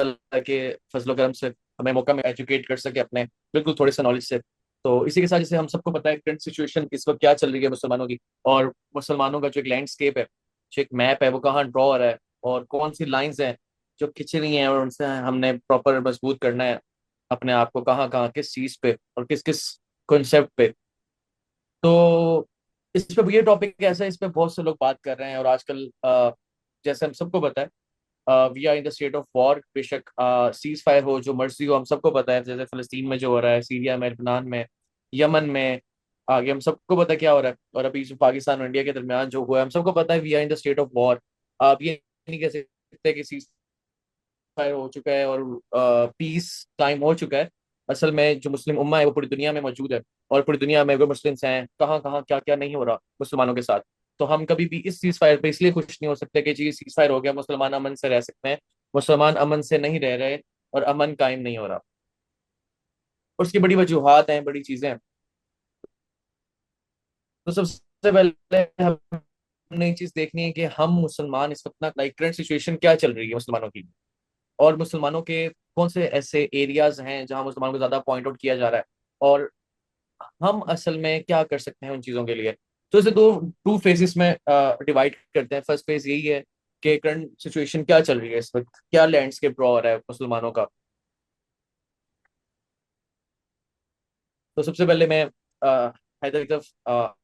ताला के फजलो करम से हमें मौका में एजुकेट कर सके अपने बिल्कुल थोड़े से नॉलेज से। तो इसी के साथ जैसे हम सबको पता है करंट सिचुएशन इस वक्त क्या चल रही है मुसलमानों की, और मुसलमानों का जो एक लैंडस्केप है, जो एक मैप है, वो कहाँ ड्रॉ हो रहा है, और कौन सी लाइंस हैं जो खिंच रही हैं, और उनसे हमने प्रॉपर मजबूत करना है अपने आप को, कहाँ कहाँ किस चीज पे और किस किस कॉन्सेप्ट पे। तो इस पे ये टॉपिक ऐसा है, इस पे बहुत से लोग बात कर रहे हैं, और आजकल जैसे हम सबको पता है we are in the state of war. बेशक सीज फायर हो, जो मर्जी हो, हम सबको पता है जैसे फलस्तीन में जो हो रहा है, सीरिया में, लबनान में, यमन में, आगे हम सबको पता है क्या हो रहा है, और अभी जो पाकिस्तान और इंडिया के दरमियान जो हुआ है, हम सबको पता है we are in the state of war. आप ये नहीं कह सकते कि सीज फायर हो चुका है और पीस टाइम हो चुका है। असल में जो मुस्लिम उम्मा है वो पूरी दुनिया में मौजूद है, और पूरी दुनिया में वो मुस्लिम्स हैं, कहाँ कहाँ क्या क्या नहीं हो रहा मुसलमानों के साथ। तो हम कभी भी इस सीज फायर पे इसलिए खुश नहीं हो सकते कि जी सीज फायर हो गया, मुसलमान अमन से रह सकते हैं। मुसलमान अमन से नहीं रह रहे, और अमन कायम नहीं हो रहा, और उसकी बड़ी वजूहात हैं, बड़ी चीजें हैं। तो सबसे पहले हमने एक चीज देखनी है कि हम मुसलमान इस वक्त ना, लाइक करंट सिचुएशन क्या चल रही है मुसलमानों की, और मुसलमानों के कौन से ऐसे एरियाज हैं जहां मुसलमानों को ज्यादा पॉइंट आउट किया जा रहा है, और हम असल में क्या कर सकते हैं उन चीजों के लिए। तो इसे दो टू फेजेस में डिवाइड करते हैं। फर्स्ट फेज यही है कि करंट सिचुएशन क्या चल रही है इस वक्त, क्या लैंडस्केप ड्रॉ हो रहा है मुसलमानों का। तो सबसे पहले मैं हैदर की तरफ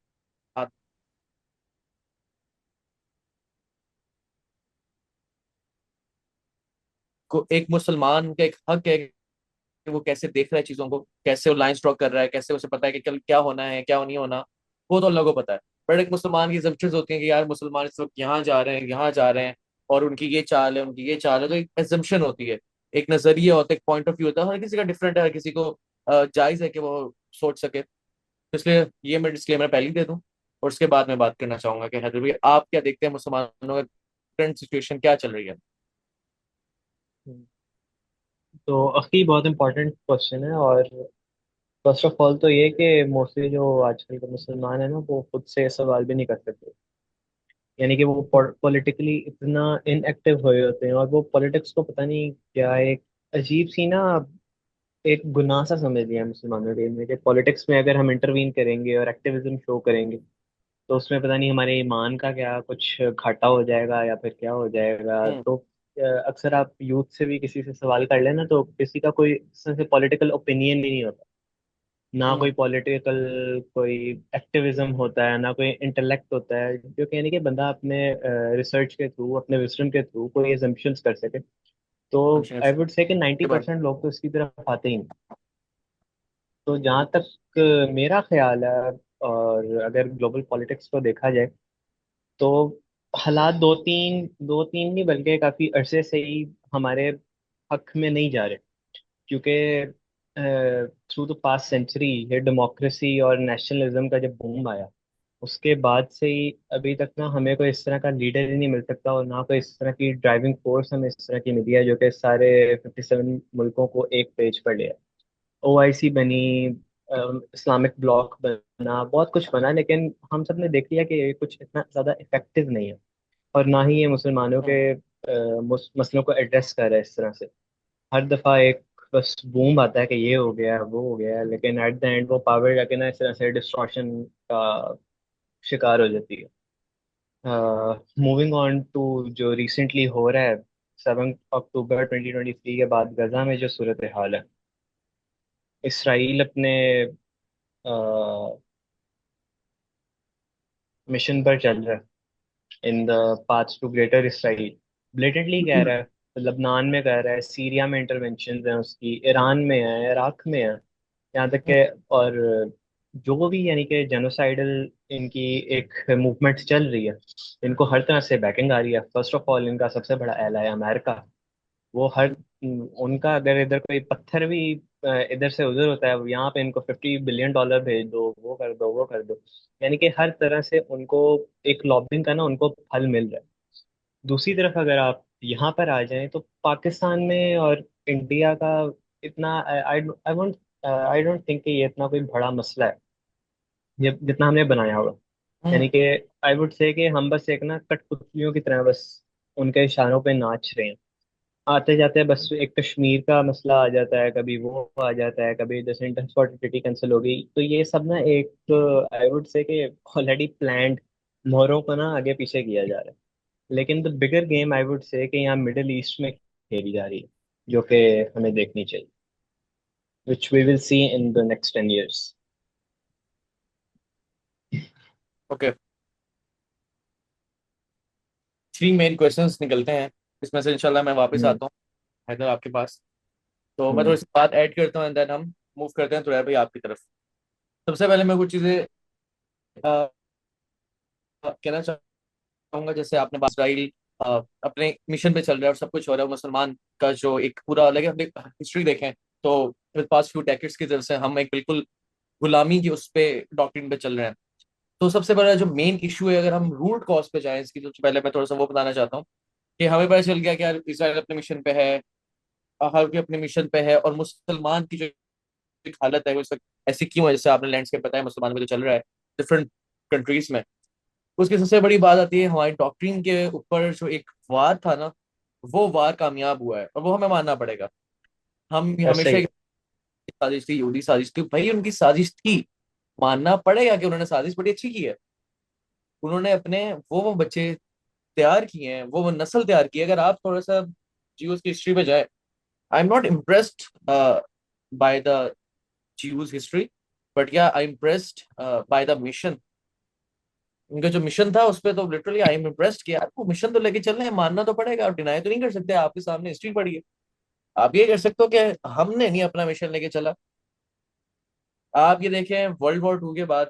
को, एक मुसलमान का एक हक है कि वो कैसे देख रहा है चीजों को, कैसे वो लाइन ड्रॉ कर रहा है, कैसे उसे पता है कि कल क्या होना है क्या नहीं होना, वो तो अल्लाह को पता है। बट एक मुसलमान की assumptions होती हैं कि यार मुसलमान इस वक्त यहाँ जा रहे हैं, यहाँ जा रहे हैं, और उनकी ये चाल है, उनकी ये चाल है। तो एक एजम्पशन होती है, एक नजरिया होता है, एक पॉइंट ऑफ व्यू होता है, हर किसी का डिफरेंट है, हर किसी को जायज है कि वो सोच सके। तो इसलिए ये मैं डिस्क्लेमर पहले ही दे दूं, और उसके बाद मैं बात करना चाहूंगा कि हैदर भाई आप क्या देखते हैं, मुसलमानों का करंट सिचुएशन क्या चल रही है। तो अखी बहुत इंपॉर्टेंट क्वेश्चन है। और फर्स्ट ऑफ ऑल तो ये कि मोस्टली जो आजकल के मुसलमान है ना वो खुद से सवाल भी नहीं कर सकते। यानी कि वो पॉलिटिकली इतना इनएक्टिव हुए होते हैं, और वो पॉलिटिक्स को पता नहीं क्या एक अजीब सी ना एक गुनाह सा समझ लिया है मुसलमानों के लिए कि पॉलिटिक्स में अगर हम इंटरवीन करेंगे और एक्टिविज्म शो करेंगे तो उसमें पता नहीं हमारे ईमान का क्या कुछ घाटा हो जाएगा या फिर क्या हो जाएगा। हम्म। तो अक्सर आप यूथ से भी किसी से सवाल कर लेना तो किसी का कोई इस तरह से पॉलिटिकल ओपिनियन ही नहीं होता। ना हम्म। कोई पॉलिटिकल कोई एक्टिविज्म होता है, ना कोई इंटेलेक्ट होता है जो कि यानी कि बंदा अपने रिसर्च के थ्रू, अपने विजडम के थ्रू कोई एजम्पशंस कर सके। तो आई वुड से कि के बाद 90% लोग तो इसकी तरफ आते ही नहीं। तो जहाँ तक मेरा ख्याल है, और अगर ग्लोबल पॉलिटिक्स को देखा जाए तो हालात दो तीन नहीं बल्कि काफी अरसे से ही हमारे हक में नहीं जा रहे। क्योंकि थ्रू द पास्ट सेंचुरी ये डेमोक्रेसी और नेशनलिज्म का जब बूम आया उसके बाद से ही अभी तक ना हमें कोई इस तरह का लीडर ही नहीं मिल सकता, और ना कोई इस तरह की ड्राइविंग फोर्स हमें इस तरह की मिली है जो कि सारे 57 मुल्कों को एक पेज पर ले आए। ओआईसी बनी, इस्लामिक ब्लॉक बना, बहुत कुछ बना, लेकिन हम सब ने देख लिया कि ये कुछ इतना ज़्यादा इफेक्टिव नहीं है। और ना ही ये मुसलमानों के हम्म। मसलों को एड्रेस कर रहा है इस तरह से। हर दफ़ा एक बस बूम आता है कि ये हो गया वो हो गया, लेकिन एट द एंड वो पावर जाके ना इस तरह से डिस्ट्रॉशन का शिकार हो जाती है। मूविंग ऑन टू जो रिसेंटली हो रहा है, 7 अक्टूबर 2023 के बाद गजा में जो सूरत हाल है, इसराइल अपने मिशन पर चल रहा है in the path to greater Israel. Blatantly कह रहा है, लबनान में कह रहा है, सीरिया में इंटरवेंशन है उसकी, ईरान में है, इराक में है, यहाँ तक के। और जो भी यानी कि जेनोसाइडल इनकी एक मूवमेंट चल रही है, इनको हर तरह से बैकिंग आ रही है। फर्स्ट ऑफ ऑल इनका सबसे बड़ा एला है अमेरिका। वो हर उनका अगर इधर कोई पत्थर भी इधर से उधर होता है, यहाँ पे इनको $50 बिलियन भेज दो, वो कर दो वो कर दो। यानी कि हर तरह से उनको एक लॉबिंग का ना उनको फल मिल रहा है। दूसरी तरफ अगर आप यहाँ पर आ जाएं तो पाकिस्तान में और इंडिया का इतना I I won't I don't think कि ये इतना कोई बड़ा मसला है ये जितना हमने बनाया होगा। यानी हम्म। कि आई वुड से कि हम बस एक ना कठपुतलियों की तरह बस उनके इशारों पे नाच रहे हैं। आते जाते बस एक कश्मीर का मसला आ जाता है, कभी वो आ जाता है, कभी जैसे ट्रांसपोर्ट कैंसिल हो गई, तो ये सब ना एक, आई वुड से कि ऑलरेडी प्लान्ड मोहरों को ना आगे पीछे किया जा रहा है। लेकिन the bigger game I would say कि यहाँ मिडिल ईस्ट में खेली जा रही है, जो कि हमें देखनी चाहिए, which we will see in the next 10 years। Okay, 3 main questions निकलते हैं इसमें से, इंशाल्लाह मैं वापस हम्म। आता हूँ हैदर आपके पास। तो मैं हम्म। थोड़ी सी बात ऐड करता हूँ एंड देन हम मूव करते हैं तो भाई आपकी तरफ। सबसे पहले मैं कुछ चीज़ें कहना चाहूंगा। जैसे आपने बात इसराइल अपने मिशन पे चल रहा है और सब कुछ हो रहा है, मुसलमान का जो एक पूरा अलग है, हिस्ट्री देखें तो पास्ट फ्यू डेकेड्स की तरफ से हम एक बिल्कुल गुलामी की उस पे डॉक्ट्रिन पे चल रहे हैं। तो सबसे बड़ा जो मेन इशू है, अगर हम रूट कॉज पे जाएं इसकी, तो सबसे पहले मैं थोड़ा सा वो बताना चाहता हूँ कि हमें पता चल गया कि यार इसराइल अपने मिशन पे है, हर कोई अपने मिशन पे है, और मुसलमान की जो एक हालत है वो इस वक्त ऐसी क्यों है, जैसे आपने लैंडस्केप बताया मुसलमान में जो चल रहा है डिफरेंट कंट्रीज में। उसकी सबसे बड़ी बात आती है हमारी डॉक्ट्रिन के ऊपर, जो एक वार था ना, वो वार कामयाब हुआ है और वो हमें मानना पड़ेगा। हम ऐसे हमेशा ही एक है। साजिश थी, यहूदी साजिश थी, भाई उनकी साजिश थी, मानना पड़ेगा कि उन्होंने साजिश बड़ी अच्छी की है। उन्होंने अपने वो बच्चे तैयार किए हैं, वो नस्ल तैयार की है। अगर आप थोड़ा सा जीवस की हिस्ट्री पे जाए, आई am not impressed by the जीवस हिस्ट्री, बट या आई इम्प्रेस्ड बाय द मिशन। उनका जो मिशन था उस पर तो लिटरली आई एम इम्प्रेस्ड कि यार वो मिशन तो लेके चल रहे हैं, मानना तो पड़ेगा, और डिनाई तो नहीं कर सकते, आपके सामने हिस्ट्री पड़ी है। आप ये कर सकते हो कि हमने नहीं अपना मिशन लेके चला। आप ये देखें वर्ल्ड वॉर 2 के बाद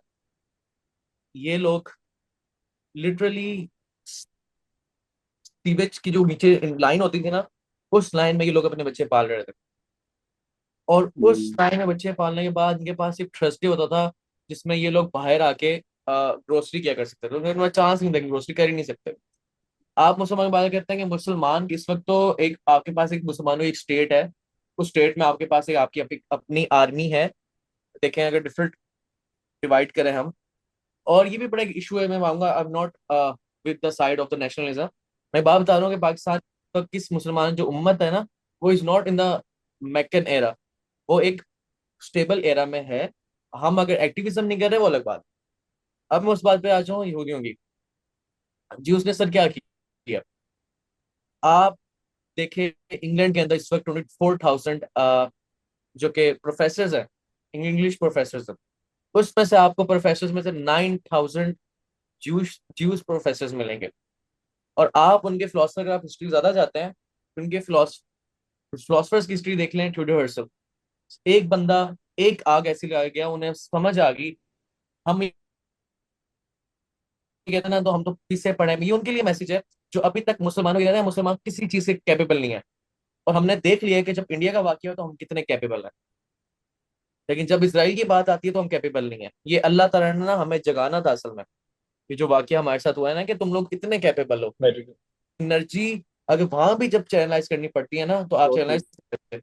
ये लोग लिटरली सीवेज की जो नीचे लाइन होती थी ना, उस लाइन में ये लोग अपने बच्चे पाल रहे थे। और उस हम्म। लाइन में बच्चे पालने के बाद इनके पास एक थर्सडे होता था जिसमें ये लोग बाहर आके ग्रोसरी क्या कर सकते थे, उन्हें चांस नहीं था कि ग्रोसरी कर ही नहीं सकते। आप मुसलमान की बात करते हैं कि मुसलमान इस वक्त तो एक आपके पास एक मुसलमानों की एक स्टेट है, उस स्टेट में आपके पास एक आपकी अपनी आर्मी है। देखें अगर डिफरेंट डिवाइड करें हम, और ये भी बड़ा एक इशू है, मैं मानूंगा आई am not with the side of the nationalism. मैं बात बता रहा हूँ कि पाकिस्तान का किस मुसलमान जो उम्मत है ना, वो is not in the McKeon era, वो एक स्टेबल एरा में है। हम अगर एक्टिविज्म नहीं कर रहे वो अलग बात। अब मैं उस बात पे आ जाऊँ यहूदियों की। जी उसने सर क्या किया, आप देखें इंग्लैंड के अंदर इस वक्त 24,000 जो कि प्रोफेसर हैं, इंग्लिश प्रोफेसर हैं, उसमें से आपको प्रोफेसर में से 9,000 जूस जूस प्रोफेसर मिलेंगे। और आप उनके फिलोसफर, अगर आप हिस्ट्री ज्यादा जाते हैं, उनके फिलोसफर्स की हिस्ट्री देख लें, थ्योडोर हर्सल। एक बंदा, एक आग ऐसी लगा गया, उन्हें समझ आ गई हम ये कहते हैं ना, तो हम तो किससे पढ़े हैं। ये उनके लिए मैसेज है जो अभी तक मुसलमानों को कहते हैं मुसलमान किसी चीज से कैपेबल नहीं है। और हमने देख लिया है कि जब इंडिया का वाकया हो तो हम कितने कैपेबल हैं, लेकिन जब इसराइल की बात आती है तो हम कैपेबल नहीं है। ये अल्लाह ताला ने ना हमें जगाना था असल में। ये जो वाकया हमारे साथ हुआ है ना, कि तुम लोग कितने कैपेबल हो, वेरी गुड। एनर्जी अगर वहां भी जब चैनलाइज करनी पड़ती है ना, तो आप सो ट्रू। चैनलाइज करते हैं।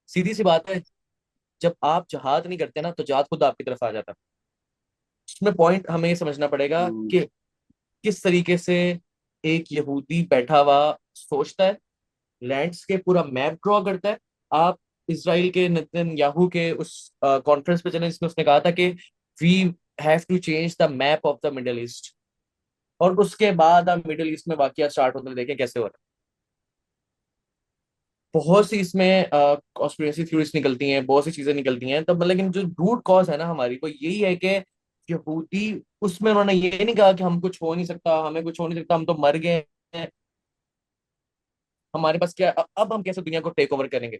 सीधी सी बात है, जब आप जहाद नहीं करते ना, तो जहाद खुद आपकी तरफ आ जाता है। इसमें पॉइंट हमें ये समझना पड़ेगा हम्म। कि किस तरीके से एक यहूदी बैठा हुआ सोचता है, लैंडस्केप पूरा मैप ड्रॉ करता है। आप इसराइल के नेतन्याहू के उस कॉन्फ्रेंस पे चले जिसमें उसने कहा था कि we have to change the map of the Middle East. और उसके बाद आप मिडिल ईस्ट में वाकया स्टार्ट होते हैं, देखें कैसे हो रहा है। बहुत सी इसमें कॉन्स्पिरेसी थ्योरीज निकलती हैं, बहुत सी चीजें निकलती हैं तब, लेकिन जो रूट कॉज है ना हमारी, वो यही है कि यहूदी, उसमें उन्होंने ये नहीं कहा कि हम कुछ हो नहीं सकता, हमें कुछ हो नहीं सकता, हम तो मर गए हैं, हमारे पास क्या अब हम कैसे दुनिया को टेक ओवर करेंगे।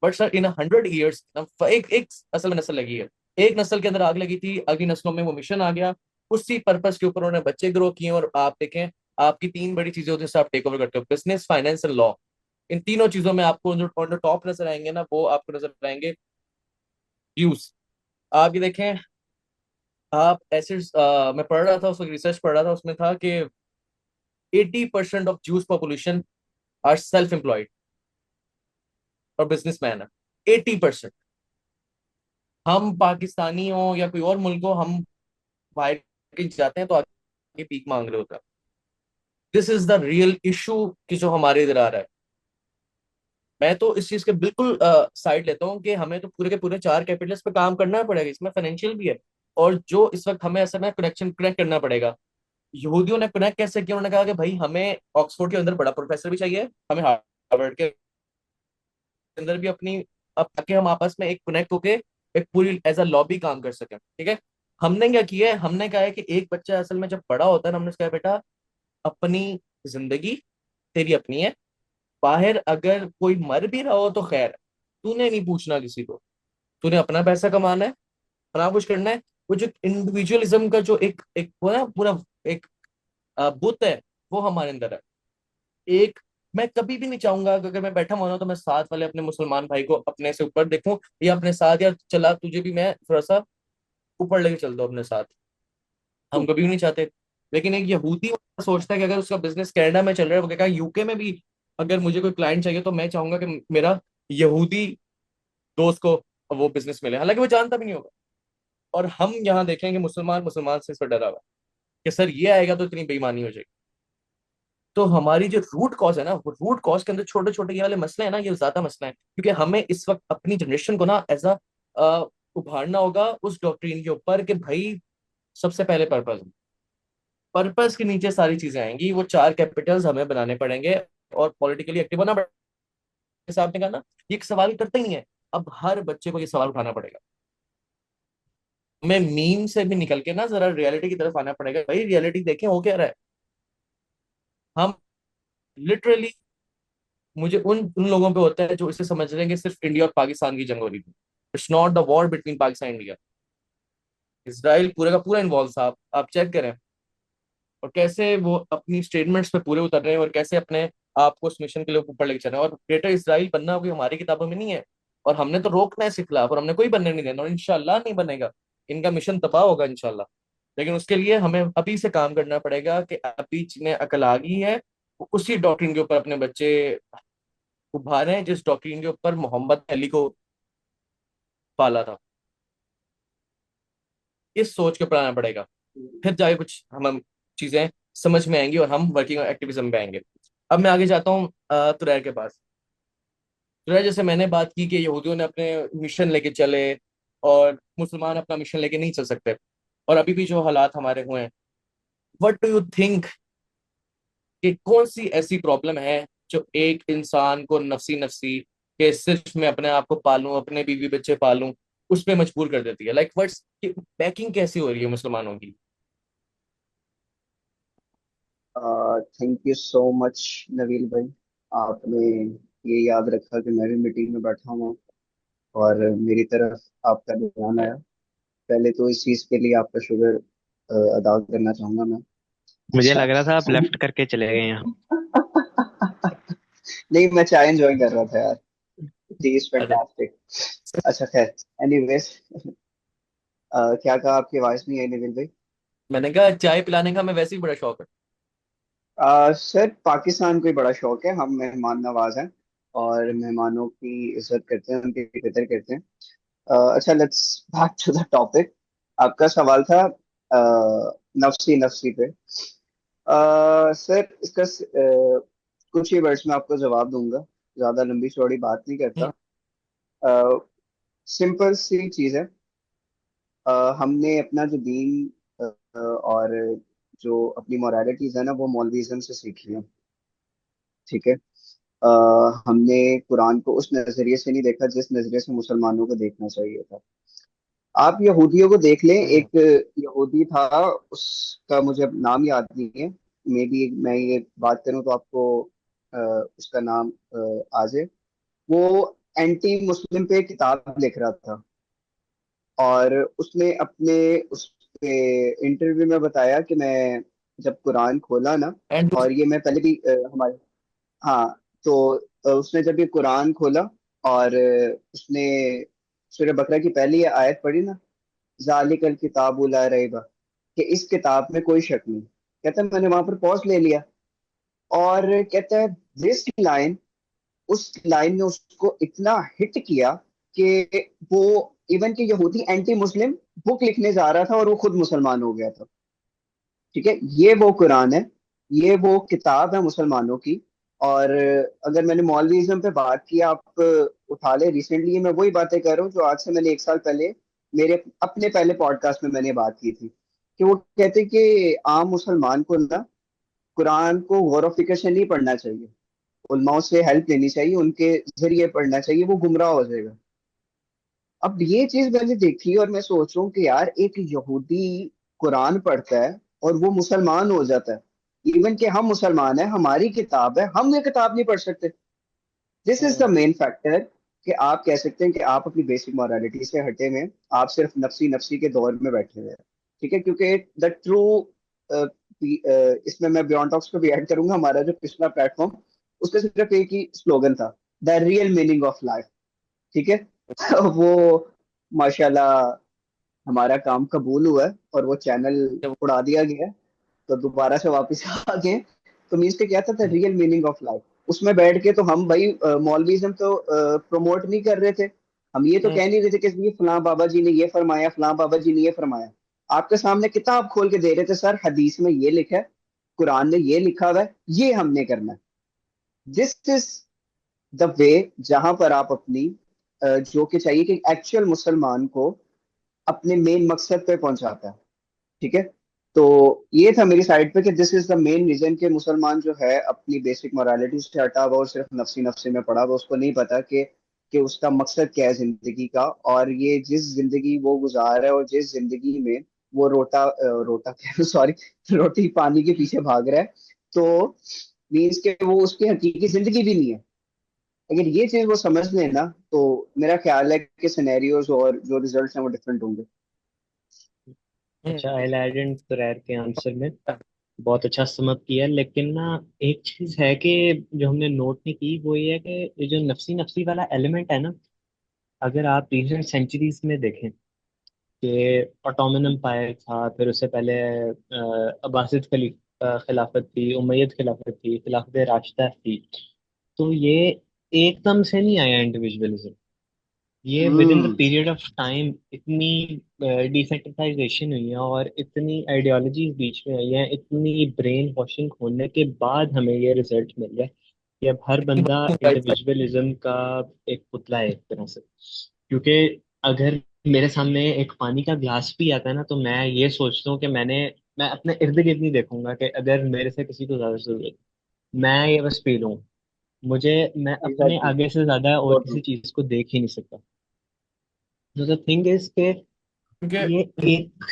बट सर इन 100 ईयर्स एक एक असल में नस्ल लगी है, एक नस्ल के अंदर आग लगी थी, अगली नस्लों में वो मिशन आ गया, उसी पर्पस के ऊपर उन्होंने बच्चे ग्रो किए। और आप देखें, आपकी 3 बड़ी चीजें होती हैं जिससे आप टेक ओवर करते हो, बिजनेस, फाइनेंस एंड लॉ। इन तीनों चीजों में आपको जो ऑन द टॉप नजर आएंगे ना, वो आपको नजर आएंगे यूज। आप ये देखें, आप ऐसे मैं पढ़ रहा था, उसमें रिसर्च पढ़ रहा था, उसमें था कि 80% of Jews population are self employed और बिजनेसमैन है। 80%। हम पाकिस्तानी हो या कोई और मुल्क हो, हम बाहर कहीं जाते हैं तो आगे पीक मांग रहे होता है। This is the real issue कि जो हमारे इधर आ रहा है। मैं तो इस चीज के बिल्कुल साइड लेता हूँ कि हमें तो पूरे के पूरे चार कैपिटल्स पे काम करना पड़ेगा, इसमें फाइनेंशियल भी है। और जो इस वक्त हमें ऐसा में कनेक्ट करना पड़ेगा। यहूदियों ने कनेक्ट कैसे किया, उन्होंने कहा कि भाई हमें ऑक्सफोर्ड के अंदर बड़ा प्रोफेसर भी चाहिए, हमें हार्वर्ड के अंदर भी अपनी, अब ताकि हम आपस में एक कनेक्ट होके एक पूरी एज अ लॉबी काम कर सकें, ठीक है। हमने क्या किया है, हमने कहा है कि एक बच्चा असल में जब बड़ा होता है ना, हमने उसका कहा बेटा अपनी जिंदगी तेरी अपनी है, बाहर अगर कोई मर भी रहा हो तो खैर, तूने नहीं पूछना किसी को, तूने अपना पैसा कमाना है, अपना कुछ करना है। वो जो इंडिविजुअलिज्म का जो एक एक वो ना पूरा एक बुत है, वो हमारे अंदर है। एक, मैं कभी भी नहीं चाहूंगा कि अगर मैं बैठा हुआ हूं तो मैं साथ वाले अपने मुसलमान भाई को अपने से ऊपर देखूं, या अपने साथ, या चला तुझे भी मैं थोड़ा सा ऊपर लेके चल दो अपने साथ, हम कभी भी नहीं चाहते। लेकिन एक यहूदी सोचता है कि अगर उसका बिजनेस कनाडा में चल रहा है, वो कहेगा यूके में भी अगर मुझे कोई क्लाइंट चाहिए तो मैं चाहूंगा कि मेरा यहूदी दोस्त को वो बिजनेस मिले, हालांकि वो जानता भी नहीं होगा। और हम यहाँ देखेंगे मुसलमान मुसलमान से इस पर डरा हुआ है कि सर ये आएगा तो इतनी बेईमानी हो जाएगी। तो हमारी जो रूट कॉज है ना, वो रूट कॉज के अंदर छोटे छोटे ये वाले मसले हैं ना, ये ज्यादा मसला है, क्योंकि हमें इस वक्त अपनी जनरेशन को ना एज अ उभारना होगा उस डॉक्ट्रिन के ऊपर कि भाई सबसे पहले पर्पस, पर्पस के नीचे सारी चीजें आएंगी, वो चार कैपिटल्स हमें बनाने पड़ेंगे। और पॉलिटिकली एक्टिव होना पड़ेगा। जैसे आपने कहा ना, ये एक सवाल करता ही नहीं है, अब हर बच्चे को ये सवाल उठाना पड़ेगा। हमें मीम से भी निकल के ना जरा रियलिटी की तरफ आना पड़ेगा, भाई रियलिटी देखें हो क्या रहा है। हम लिटरली, मुझे उन उन लोगों पे होता है जो इसे समझ रहे हैं कि सिर्फ इंडिया और पाकिस्तान की जंग हो रही थी। It's not the war between Pakistan India, Israel पूरे का पूरा इन्वॉल्व था। आप चेक करें, और कैसे वो अपनी स्टेटमेंट्स पे पूरे उतर रहे हैं, और कैसे अपने आप को उस मिशन के लिए ऊपर लेके चल रहे हैं। और ग्रेटर इसराइल बनना कोई हमारी किताबों में नहीं है, और हमने तो रोकना है इसके खिलाफ, और हमने कोई बनने नहीं देना, और इंशाल्लाह नहीं बनेगा। इनका मिशन तबाह होगा इंशाल्लाह। लेकिन उसके लिए हमें अभी से काम करना पड़ेगा कि अभी जिन्हें अकल आ गई है, वो उसी डॉक्ट्रिन के ऊपर अपने बच्चे उभारे हैं जिस डॉक्ट्रिन के ऊपर मोहम्मद अली को पाला था। इस सोच के ऊपर आना पड़ेगा, फिर जाके कुछ हम चीजें समझ में आएंगी और हम वर्किंग एक्टिविज्म पे आएंगे। अब मैं आगे जाता हूँ तुरैर के पास। तुरैर, जैसे मैंने बात की कि यहूदियों ने अपने मिशन लेके चले, और मुसलमान अपना मिशन लेके नहीं चल सकते, और अभी भी जो हालात हमारे हुए हैं, व्हाट डू यू थिंक कि कौन सी ऐसी प्रॉब्लम है जो एक इंसान को नफसी नफसी के सिर्फ मैं अपने आप को पालूं, अपने बीवी बच्चे पालूं, उस पर मजबूर कर देती है। लाइक व्हाट्स, पैकिंग कैसी हो रही है मुसलमानों की। Thank you so much Naveel भाई, आपने ये याद रखा कि मैं भी मीटिंग में बैठा हूँ और मेरी तरफ आपका ध्यान आया। पहले तो इस चीज़ के लिए आपका शुक्र अदा करना चाहूंगा मैं। मुझे अच्छा। लग रहा था आप लेफ्ट करके चले गए यहाँ। नहीं, मैं चाय एंजॉय कर रहा था यार। टी इज अरे, फैंटास्टिक। अच्छा खैर, एनीवेज, क्या कहा, आपकी आवाज नहीं आई नवील भाई। मैंने कहा चाय पिलाने का हमें वैसे ही बड़ा शौक है। सर, पाकिस्तान को ही बड़ा शौक है, हम मेहमान नवाज हैं और मेहमानों की इज्जत करते हैं, उनकी कदर करते हैं। अच्छा, let's back to the topic. आपका सवाल था नफसी नफसी पे। सर, इसका कुछ ही वर्ड्स में आपको जवाब दूंगा, ज्यादा लंबी चौड़ी बात नहीं हम्म, करता। सिंपल सी चीज है। हमने अपना जो दीन और जो अपनी मोरालिटीज है ना, वो मौलवीज़म से सीखी है। ठीक है। हमने कुरान को उस नजरिए से नहीं देखा जिस नजरिए से मुसलमानों को देखना चाहिए था। आप यहूदियों को देख लें, हम्म, एक यहूदी था, उसका मुझे अब नाम याद नहीं है। मे बी मैं ये बात करूं तो आपको अ, उसका नाम आ जाए। वो एंटी मुस्लिम पे एक किताब लिख रहा था, और उसने अपने उस पे इंटरव्यू में बताया कि मैं जब कुरान खोला ना, एंड और ये मैं पहले भी हमारे, हाँ, तो उसने जब ये कुरान खोला और उसने सूरह बकरा की पहली ये आयत पढ़ी ना, जालिकल किताबु ला रैब, कि इस किताब में कोई शक नहीं। कहता है मैंने वहां पर पॉज ले लिया, और कहता है दिस लाइन, उस लाइन ने उसको इतना हिट किया कि वो इवन कि यहूदी एंटी मुस्लिम बुक लिखने जा रहा था और वो खुद मुसलमान हो गया था। ठीक है, ये वो कुरान है, ये वो किताब है मुसलमानों की, और अगर मैंने मौलवीज्म पे बात की, आप उठा ले, रिसेंटली मैं वही बातें कर रहा हूँ जो आज से मैंने 1 साल पहले मेरे अपने पहले पॉडकास्ट में मैंने बात की थी, कि वो कहते कि आम मुसलमान को ना कुरान को गौर व फिक्र से नहीं पढ़ना चाहिए, उलमाओं से हेल्प लेनी चाहिए, उनके जरिए पढ़ना चाहिए, वो गुमराह हो जाएगा। अब ये चीज मैंने देखी और मैं सोच रहा हूँ कि यार एक यहूदी कुरान पढ़ता है और वो मुसलमान हो जाता है, इवन कि हम मुसलमान हैं, हमारी किताब है, हम ये किताब नहीं पढ़ सकते। This is the hmm. Main factor, कि आप कह सकते हैं कि आप अपनी बेसिक मॉरलिटी से हटे में, आप सिर्फ नफसी नफसी के दौर में बैठे हुए हैं। ठीक है, क्योंकि द ट्रू, इसमें मैं बियॉन्ड टॉक्स को भी ऐड करूंगा, हमारा जो पिछला प्लेटफॉर्म, उसका सिर्फ एक ही स्लोगन था, the real meaning of life. ठीक है। वो माशाल्लाह हमारा काम कबूल हुआ है और वो चैनल जब उड़ा दिया गया है, तो दोबारा से वापस आ गए। तो मीन्स के क्या था, हम्म, रियल मीनिंग ऑफ लाइफ। उसमें बैठ के तो हम भाई मौलवीज्म तो प्रमोट नहीं कर रहे थे, हम ये तो हम्म, कह नहीं रहे थे कि ये फलां बाबा जी ने ये फरमाया, फलां बाबा जी ने ये फरमाया। आपके सामने किताब खोल के दे रहे थे, सर हदीस में ये लिखा है, कुरान में ये लिखा हुआ है, ये हमने करना है। दिस इज द वे, जहां पर आप अपनी जो कि चाहिए कि एक्चुअल मुसलमान को अपने मेन मकसद पे पहुंचाता है। ठीक है। तो ये था मेरी साइड पे कि this is the main reason, कि मुसलमान जो है अपनी बेसिक मोरालिटी से हटा हुआ और सिर्फ नफसी नफसी में पड़ा हुआ, उसको नहीं पता कि उसका मकसद क्या है जिंदगी का, और ये जिस जिंदगी वो गुजार रहा है और जिस जिंदगी में वो रोटा सॉरी रोटी पानी के पीछे भाग रहा है, तो मीन्स के वो उसकी हकीकी जिंदगी भी नहीं है। अगर ये चीज वो समझ लेना, तो मेरा ख्याल है कि सिनेरियोज और जो रिजल्ट्स हैं वो डिफरेंट होंगे। अच्छा, आई एड इन तुरैर के आंसर में बहुत अच्छा समअप किया, लेकिन ना एक चीज है कि जो हमने नोट नहीं की वो ये है कि ये जो नफसी नफसी वाला एलिमेंट है ना, अगर आप रिसेंट सेंचुरीज में देखें कि ऑटोमन एम्पायर था, फिर उससे पहले अब्बासिद खिलाफत थी, उमैयद खिलाफत थी, खिलाफत राशिदा थी, तो ये एकदम से नहीं आया इंडिविजुअलिज्म। ये with in the hmm. Period of time इतनी डिसेंट्रलाइजेशन हुई है और इतनी आइडियोलॉजीज बीच में आई है, इतनी ब्रेन वॉशिंग होने के बाद हमें ये रिजल्ट मिल गया कि अब हर बंदा राइट। इंडिविजुअलिज्म का एक पुतला है एक तरह से। क्योंकि अगर मेरे सामने एक पानी का ग्लास भी आता है ना, तो मैं ये सोचता हूँ कि मैं अपने इर्द गिर्द नहीं देखूंगा कि अगर मेरे से किसी को ज्यादा जरूरत है, मैं ये बस पी लूँ। मैं अपने एग्जैक्टली। आगे से ज्यादा और सो किसी ट्रू। चीज को देख ही नहीं सकता। तो द थिंग इज के क्योंकि ये एक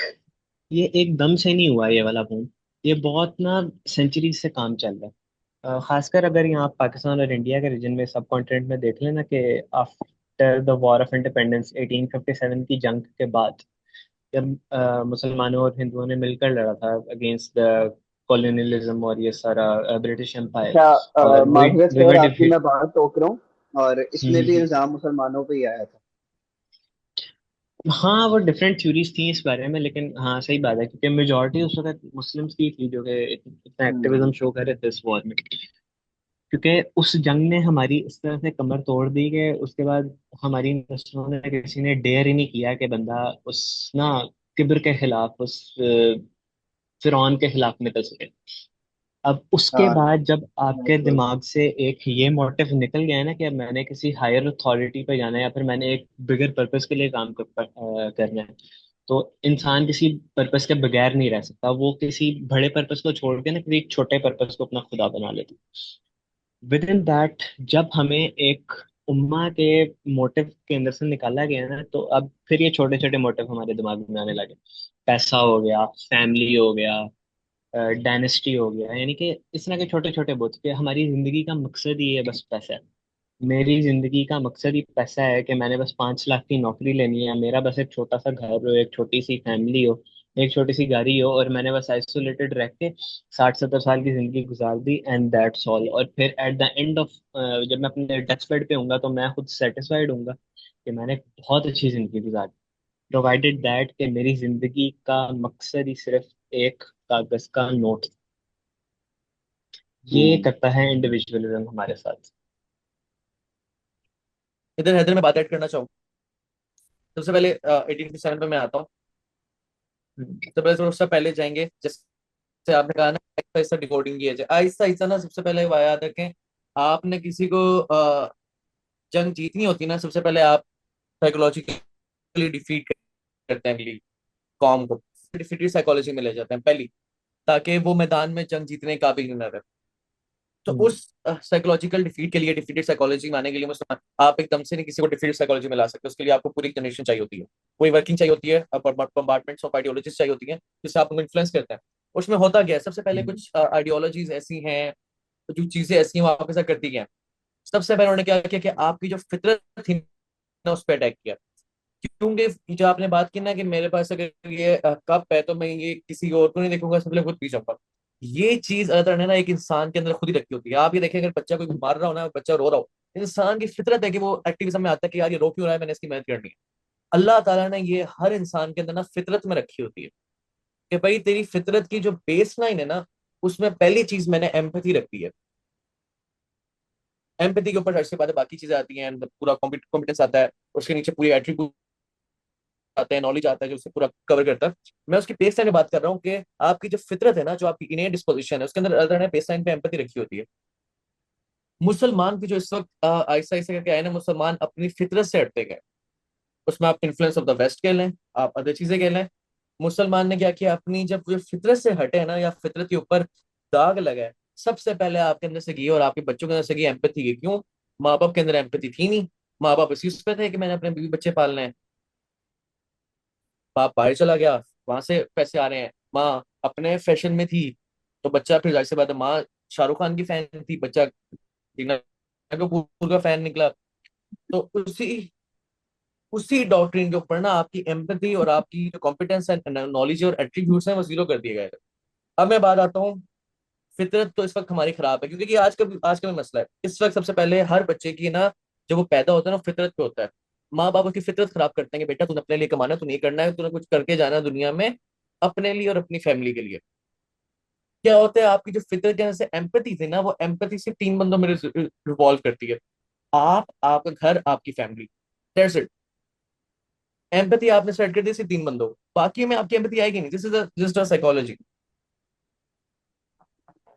ये एकदम से नहीं हुआ ये वाला बूम। ये बहुत ना सेंचुरी से काम चल रहा है। खासकर अगर यहाँ पाकिस्तान और इंडिया के रीजन में सब कॉन्टिनेंट में देख लेना कि after the war of independence 1857 की जंग के बाद, जब मुसलमानों और हिंदुओं ने मिलकर लड़ा था अगेंस्ट द कॉलोनियलिज्म और ये सारा ब्रिटिश एम्पायर, अच्छा, और माजरत वी सर वर आपकी, डिफीट। मैं बात टोक रहा हूँ, और इसमें भी इल्जाम मुसलमानों पे ही आया था। हाँ, वो डिफरेंट थ्योरीज थी इस बारे में, लेकिन हाँ सही बात है क्योंकि मेजोरिटी उस वक्त मुस्लिम्स की थी जो कि इतना एक्टिविज्म हम्म। शो कर रहे थे इस वॉर में। क्योंकि उस जंग ने हमारी इस तरह से कमर तोड़ दी कि उसके बाद हमारी नस्लों ने, किसी ने डेयर ही नहीं किया कि बंदा उस ना किब्र के खिलाफ, उस फिरौन के खिलाफ निकल सके। अब उसके हाँ। बाद जब आपके बिल्कुल। दिमाग से एक ये मोटिव निकल गया है ना कि अब मैंने किसी हायर अथॉरिटी पे जाना है या फिर मैंने एक बिगर पर्पस के लिए करना है, तो इंसान किसी पर्पस के बगैर नहीं रह सकता। वो किसी बड़े पर्पस को छोड़ के ना किसी एक छोटे पर्पस को अपना खुदा बना लेता। विद इन दैट, जब हमें एक उम्मा के मोटिव के अंदर से निकाला गया ना, तो अब फिर ये छोटे छोटे मोटिव हमारे दिमाग में आने लगे। पैसा हो गया, फैमिली हो गया, डायनेस्टी हो गया, यानी कि इस तरह के छोटे छोटे बहुत कि हमारी जिंदगी का मकसद ही है बस पैसा है। मेरी जिंदगी का मकसद ही पैसा है कि मैंने बस 5 लाख की नौकरी लेनी है, मेरा बस एक छोटा सा घर हो, एक छोटी सी फैमिली हो, एक छोटी सी गाड़ी हो, और मैंने बस आइसोलेटेड रह के 60-70 साल की जिंदगी गुजार दी, एंड दैट्स ऑल। और फिर एट द एंड ऑफ, जब मैं अपने डेथ बेड पे हूंगा तो मैं खुद सेटिस्फाइड हूंगा कि मैंने एक बहुत अच्छी जिंदगी गुजारी, प्रोवाइडेड दैट कि मेरी जिंदगी का मकसद ही सिर्फ एक कागज का नोट। ये हम्म। करता है इंडिविजुअलिज्म हमारे साथ। इधर हैदर में बात ऐड करना चाहूँ। सबसे पहले 1857 पे मैं आता हूँ। सबसे पहले थोड़ा सा पहले जाएंगे, जैसे आपने कहा ना, आहिस्ता आहिस्ता डिकोडिंग किया जाए, आहिस्ता आहिस्ता ना। सबसे पहले वो याद रखें आपने किसी को जंग जीतनी होती ना, सबसे पहले आप साइकोलॉजिकली डिफीट करते हैं अगली कॉम को, डिफीटेड साइकोलॉजी में ले जाते हैं पहली, ताकि वो मैदान में जंग जीतने का काबिल न रहे। तो हम्म। उस साइकोलॉजिकल डिफीट के लिए, डिफीटेड साइकोलॉजी में आने के लिए मुसलमान, आप एकदम से नहीं किसी को डिफीटेड साइकोलॉजी में ला सकते। उसके लिए आपको पूरी जनरेशन चाहिए होती है, पूरी वर्किंग चाहिए होती है, कंपार्टमेंट्स ऑफ आइडियोलॉजीज चाहिए होती हैं, जिससे आप उनको इन्फ्लुएंस करते हैं। उसमें होता क्या है, सबसे पहले हम्म। कुछ आइडियोलॉजीज ऐसी हैं, जो चीजें ऐसी हैं वो आपके साथ करती हैं। सबसे पहले उन्होंने क्या किया कि आपकी जो फितरत थी ना, उस पर अटैक किया। क्योंकि जो आपने बात की ना कि मेरे पास अगर ये कप है तो मैं ये किसी और को नहीं देखूंगा, सबसे पहले खुद पी जाऊंगा। ये चीज अल्लाह ताला ने ना एक इंसान के अंदर खुद ही रखी होती है। आप ये देखें, अगर बच्चा कोई मार रहा हो ना, बच्चा रो रहा हो, इंसान की फितरत है कि वो एक्टिविज्म में आता है कि यार ये रो क्यों रहा है, मैंने इसकी मदद करनी है। अल्लाह ताला ने ये हर इंसान के अंदर ना फितरत में रखी होती है कि भाई तेरी फितरत की जो बेस लाइन है ना, उसमें पहली चीज मैंने एम्पैथी रखी है। एम्पैथी के ऊपर से बातें बाकी चीजें आती हैं, पूरा कॉम्पिटेंस आता है, उसके नीचे पूरी एट्रीब्यूट आते हैं, नॉलेज आता है जो उसे पूरा कवर करता है। मैं उसकी बेस लाइन में बात कर रहा हूँ कि आपकी जो फितरत है ना, जो आपकी इनेट डिस्पोजिशन है, उसके अंदर अल्लाह ने बेस लाइन पे एम्पैथी रखी होती है। मुसलमान की जो इस वक्त आहिस्ता आहिस्ता करके आए ना, मुसलमान अपनी फितरत से हटते गए। उसमें आप इन्फ्लुएंस ऑफ द वेस्ट कह लें, आप अदर चीजें कह लें। मुसलमान ने क्या किया, अपनी जब जो फितरत से हटे ना, या फितरत के ऊपर दाग लगा है, सबसे पहले आपके अंदर से की और आपके बच्चों के अंदर से की एम्पैथी की। क्यों? माँ बाप के अंदर एम्पैथी थी नहीं। माँ बाप इसी उस पे थे कि मैंने अपने बीवी बच्चे पालने हैं। बाप बाहर चला गया, वहां से पैसे आ रहे हैं। माँ अपने फैशन में थी, तो बच्चा फिर जाहिर सी बात है, माँ शाहरुख खान की फैन थी, बच्चा करीना कपूर का फैन निकला। तो उसी उसी डॉक्ट्रिन के ऊपर ना आपकी एम्पैथी और आपकी जो कॉम्पिटेंस है, नॉलेज और एट्रीब्यूट्स हैं, वो जीरो कर दिए गए थे। अब मैं बात आता हूँ, फितरत तो इस वक्त हमारी खराब है, क्योंकि आज का भी मसला है इस वक्त। सबसे पहले हर बच्चे की ना, जब वो पैदा होता है ना, फितरत पे होता है। माँ बाप उसकी फितरत खराब करते हैं कि बेटा तूने अपने लिए कमाना, तू नहीं करना है, तूने कुछ करके जाना है दुनिया में, अपने लिए और अपनी फैमिली के लिए। क्या होता है, आपकी जो फितरत के अंदर से एम्पैथी थी ना, वो एम्पैथी सिर्फ तीन बंदों में रिवॉल्व करती है। आप, आपका घर, आपकी फैमिली, दैट्स इट। एम्पैथी आपने सेट कर दी सिर्फ तीन बंदों, बाकी में आपकी एम्पैथी आएगी नहीं। This is just a psychology.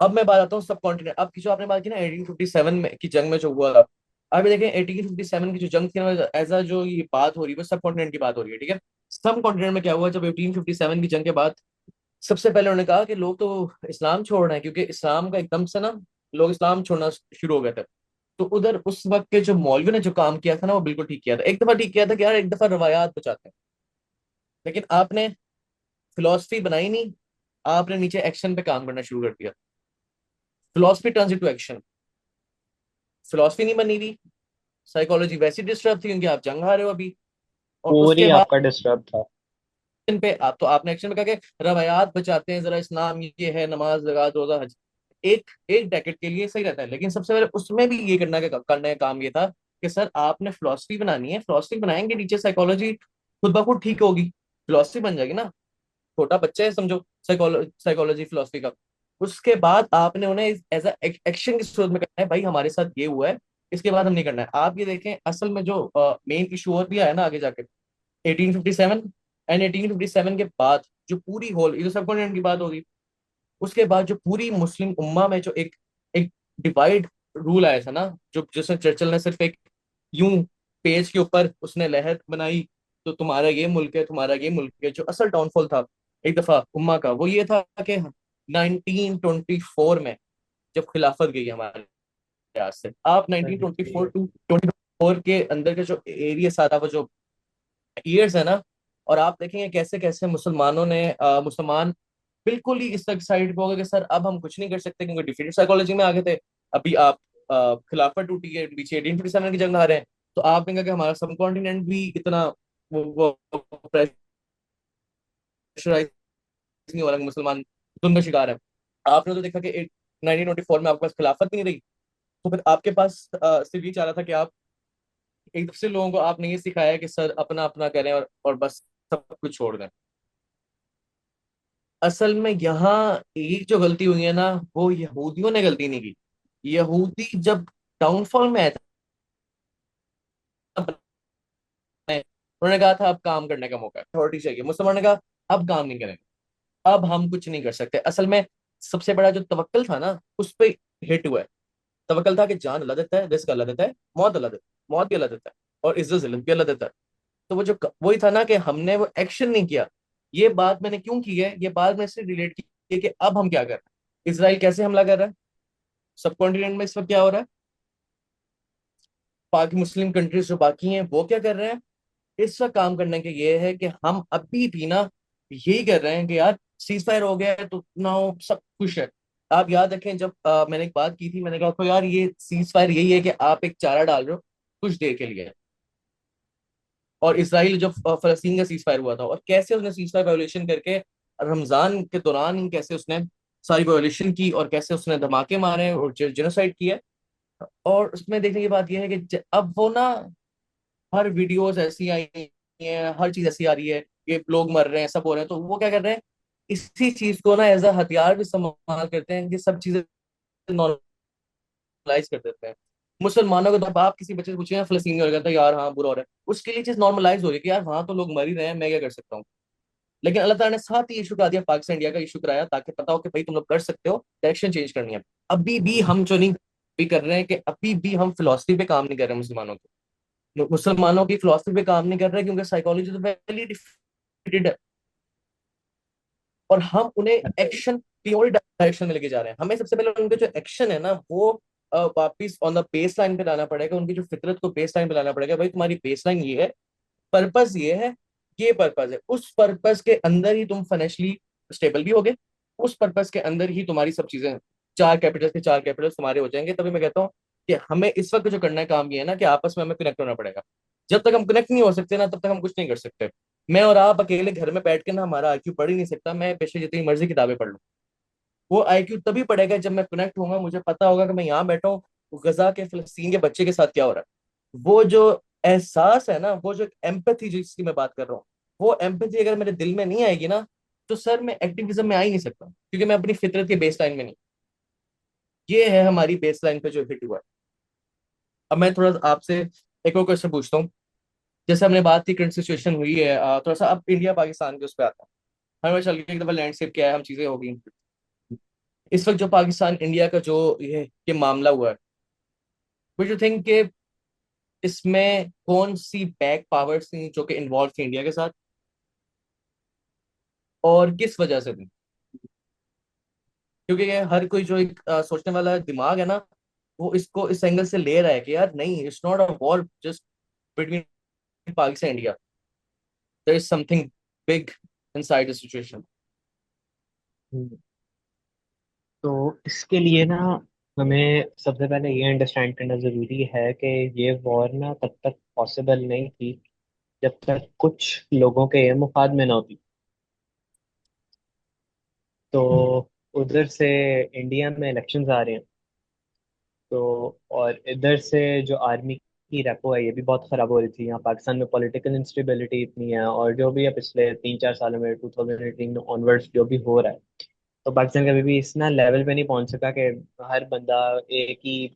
अब मैं बात आता हूँ सब कॉन्टिनेंट। अब की जो आपने बात की ना 1857 में की जंग में जो हुआ था, अभी देखें 1857 की जो जंग थी ना, एज अ जो ये बात हो रही है, वो सब कॉन्टिनेंट की बात हो रही है, ठीक है। सब कॉन्टिनेंट में क्या हुआ, जब 1857 की जंग के बाद सबसे पहले उन्होंने कहा कि लोग तो इस्लाम छोड़ रहे हैं, क्योंकि इस्लाम का एकदम से ना लोग इस्लाम छोड़ना शुरू हो गए थे। तो उधर उस वक्त के जो मौलवी ने जो काम किया था ना, वो बिल्कुल ठीक किया था। एक दफा ठीक किया था कि यार एक दफा रवायात बचाते हैं, लेकिन आपने फिलोसफी बनाई नहीं, आपने नीचे एक्शन पे काम करना शुरू कर दिया। Philosophy turns into action. Philosophy नहीं बनी हुई, साइकोलॉजी वैसी डिस्टर्ब थी क्योंकि आप जंग हारे हो अभी। और पूरी उसके बाद आपका डिस्टर्ब था। एक्शन पे आप, तो आपने एक्शन पे कहा कि रवायात बचाते हैं जरा, इस्लाम ये है, नमाज ज़कात रोजा हज। एक एक डेकेड के लिए सही रहता है, लेकिन सबसे पहले उसमें भी ये करने का काम ये था कि सर आपने फिलोसफी बनानी है, फिलोसफी बनाएंगे नीचे साइकोलॉजी खुद ब खुद ठीक होगी, फिलोसफी बन जाएगी ना। छोटा बच्चा है समझो, साइकोलॉजी फिलोसफी का। उसके बाद आपने उन्हें एज एक्शन की सूरत में करना है, भाई हमारे साथ ये हुआ है, इसके बाद हम नहीं करना है। आप ये देखें, असल में जो मेन इशू और भी आया ना आगे जाके 1857 एंड 1857 के बाद, जो पूरी होल ये तो सब कॉन्टिनेंट की बात होगी, उसके बाद जो पूरी मुस्लिम उम्मा में जो एक एक डिवाइड रूल आया था ना, जो जिसमें चर्चिल ने सिर्फ एक यूं पेज के ऊपर उसने लहर बनाई, तो तुम्हारा ये मुल्क है, तुम्हारा ये मुल्क है। जो असल डाउनफॉल था एक दफा उम्मा का, वो ये था कि 1924 में जब खिलाफत गई हमारे लिहाज से, आप 1924 टू 24 के अंदर के जो एरिया सारा वो जो ईयर्स है ना, और आप देखेंगे कैसे कैसे मुसलमानों ने मुसलमान बिल्कुल ही इस तक साइड पे हो गए कि सर अब हम कुछ नहीं कर सकते, क्योंकि डिफीटेड साइकोलॉजी में आ गए थे। अभी आप खिलाफत टूटी है, पीछे 1857 की जंग आ रहे हैं, तो आपने कहा कि हमारा सब कॉन्टिनेंट भी इतना वो प्रेशराइज नहीं हो रहा कि मुसलमान जुल्म का शिकार है। आपने तो देखा कि 1924 में आपके पास खिलाफत नहीं रही, तो फिर आपके पास सिर्फ ये चाह रहा था कि आप एक दूसरे लोगों को आपने ये सिखाया कि सर अपना अपना करें और बस सब कुछ छोड़ दें। असल में यहाँ एक जो गलती हुई है ना, वो यहूदियों ने गलती नहीं की। यहूदी जब डाउनफॉल में आया था, उन्होंने कहा था अब काम करने का मौका है, अथॉरिटी चाहिए। मुसलमान ने कहा अब काम नहीं करेंगे, अब हम कुछ नहीं कर सकते। असल में सबसे बड़ा जो तवक्कल था ना, उस पे हिट हुआ है। तवक्कल था कि जान अल्लाह देता है, रिस्क अल्लाह देता है, मौत अल्लाह देता है, मौत भी अल्लाह देता है, और इज्जत जिल्लत भी अल्लाह देता है। तो वो जो वही था ना कि हमने वो एक्शन नहीं किया। ये बात मैंने क्यों की है, ये बात मैंने इसलिए रिलेट की है कि अब हम क्या कर रहे हैं, इसराइल कैसे हमला कर रहा है, सब कॉन्टिनेंट में इस वक्त क्या हो रहा है, बाकी मुस्लिम कंट्रीज जो बाकी हैं वो क्या कर रहे हैं। इस वक्त काम करने के ये है कि हम अभी भी ना यही कर रहे हैं कि यार सीज फायर हो गया है तो ना हो, सब खुश है। आप याद रखें जब मैंने एक बात की थी, मैंने कहा तो यार ये सीज फायर यही है कि आप एक चारा डाल रहे हो कुछ देर के लिए। और इसराइल जब फलस्तीन का सीज फायर हुआ था, और कैसे उसने सीज फायर वायोलेशन करके रमजान के दौरान ही कैसे उसने सारी वायोलेशन की, और कैसे उसने धमाके मारे और जेनोसाइड किया। और उसमें देखने की बात यह है कि अब वो ना हर वीडियोस ऐसी आई हैं, हर चीज ऐसी आ रही है, ये लोग मर रहे हैं, सब हो रहे हैं, तो वो क्या कर रहे हैं, इसी चीज को ना एज अ हथियार भी इस्तेमाल करते हैं कि सब चीजें नॉर्मलाइज कर देते हैं। मुसलमानों को जब आप किसी बच्चे से पूछिए फलस्तीनी हो गया यार हाँ बुरा हो रहा है, उसके लिए चीज नॉर्मलाइज हो रही है कि यार वहां तो लोग मर ही रहे हैं, मैं क्या कर सकता हूँ। लेकिन अल्लाह ताला ने साथ ही इशू करा दिया, पाकिस्तान इंडिया का इशू कराया, ताकि पता हो कि भाई तुम लोग कर सकते हो, डायरेक्शन चेंज करनी है। अभी भी हम जो नहीं भी कर रहे हैं कि अभी भी हम फिलोसफी पे काम नहीं कर रहे हैं, मुसलमानों की फिलोसफी पे काम नहीं कर रहे, क्योंकि साइकोलॉजी तो पहले डिफिटेड है। और हम उन्हें अच्छा। एक्शन की और डायरेक्शन में लेके जा रहे हैं। हमें सबसे पहले उनके जो एक्शन है ना वो वापिस ऑन द बेस लाइन पे लाना पड़ेगा, उनकी जो फितरत को बेस लाइन पे लाना पड़ेगा। भाई तुम्हारी बेस लाइन ये है, पर्पस ये है, ये पर्पस है, उस पर्पस के अंदर ही तुम फाइनेंशियली स्टेबल भी होगे, उस पर्पस के अंदर ही तुम्हारी सब चीजें, चार कैपिटल्स के चार कैपिटल्स तुम्हारे हो जाएंगे। तभी मैं कहता हूँ कि हमें इस वक्त जो करना है काम ये है ना कि आपस में हमें कनेक्ट होना पड़ेगा। जब तक हम कनेक्ट नहीं हो सकते ना तब तक हम कुछ नहीं कर सकते। मैं और आप अकेले घर में बैठ के ना हमारा आईक्यू पढ़ ही नहीं सकता, मैं बेशक जितनी मर्जी किताबें पढ़ लूँ। वो आईक्यू तभी पड़ेगा जब मैं कनेक्ट होऊंगा, मुझे पता होगा कि मैं यहाँ बैठा हूँ, गजा के फिलिस्तीन के बच्चे के साथ क्या हो रहा है। वो जो एहसास है ना, वो जो एम्पैथी जिसकी मैं बात कर रहा हूँ, वो एम्पैथी अगर मेरे दिल में नहीं आएगी ना, तो सर मैं एक्टिविज्म में आ ही नहीं सकता, क्योंकि मैं अपनी फितरत के बेस लाइन में नहीं। ये है हमारी बेस लाइन पे जो हिट हुआ है। अब मैं थोड़ा सा आपसे एक और क्वेश्चन पूछता हूँ। जैसे हमने बात की करंट सिचुएशन हुई है, थोड़ा सा अब इंडिया पाकिस्तान के उस पर आता है। हमें चल गया एक दफा लैंडस्केप क्या है, हम चीजें हो गई। इस वक्त जो पाकिस्तान इंडिया का जो ये मामला हुआ है, व्हाट यू थिंक के इसमें कौन सी बैक पावर्स थी जो कि इन्वॉल्व थी इंडिया के साथ, और किस वजह से थी। क्योंकि ये हर कोई जो एक सोचने वाला दिमाग है ना, वो इसको इस एंगल से ले रहा है कि यार नहीं, it's not a war just between Pakistan India, there is something big inside the situation. Hmm. तो इसके लिए ना हमें सबसे पहले ये अंडरस्टैंड करना ज़रूरी है कि ये वॉर ना तब तक पॉसिबल नहीं थी जब तक कुछ लोगों के ये मुफाद में ना होती। तो उधर से इंडिया में इलेक्शंस आ रहे हैं, तो और इधर से जो आर्मी की रेपो है ये भी बहुत ख़राब हो रही थी। यहाँ पाकिस्तान में पॉलिटिकल इंस्टेबिलिटी इतनी है, और जो भी है पिछले 3-4 सालों में 2018 ऑनवर्ड्स जो भी हो रहा है, तो पाकिस्तान कभी भी इस ना लेवल पे नहीं पहुंच सका कि हर बंदा एक ही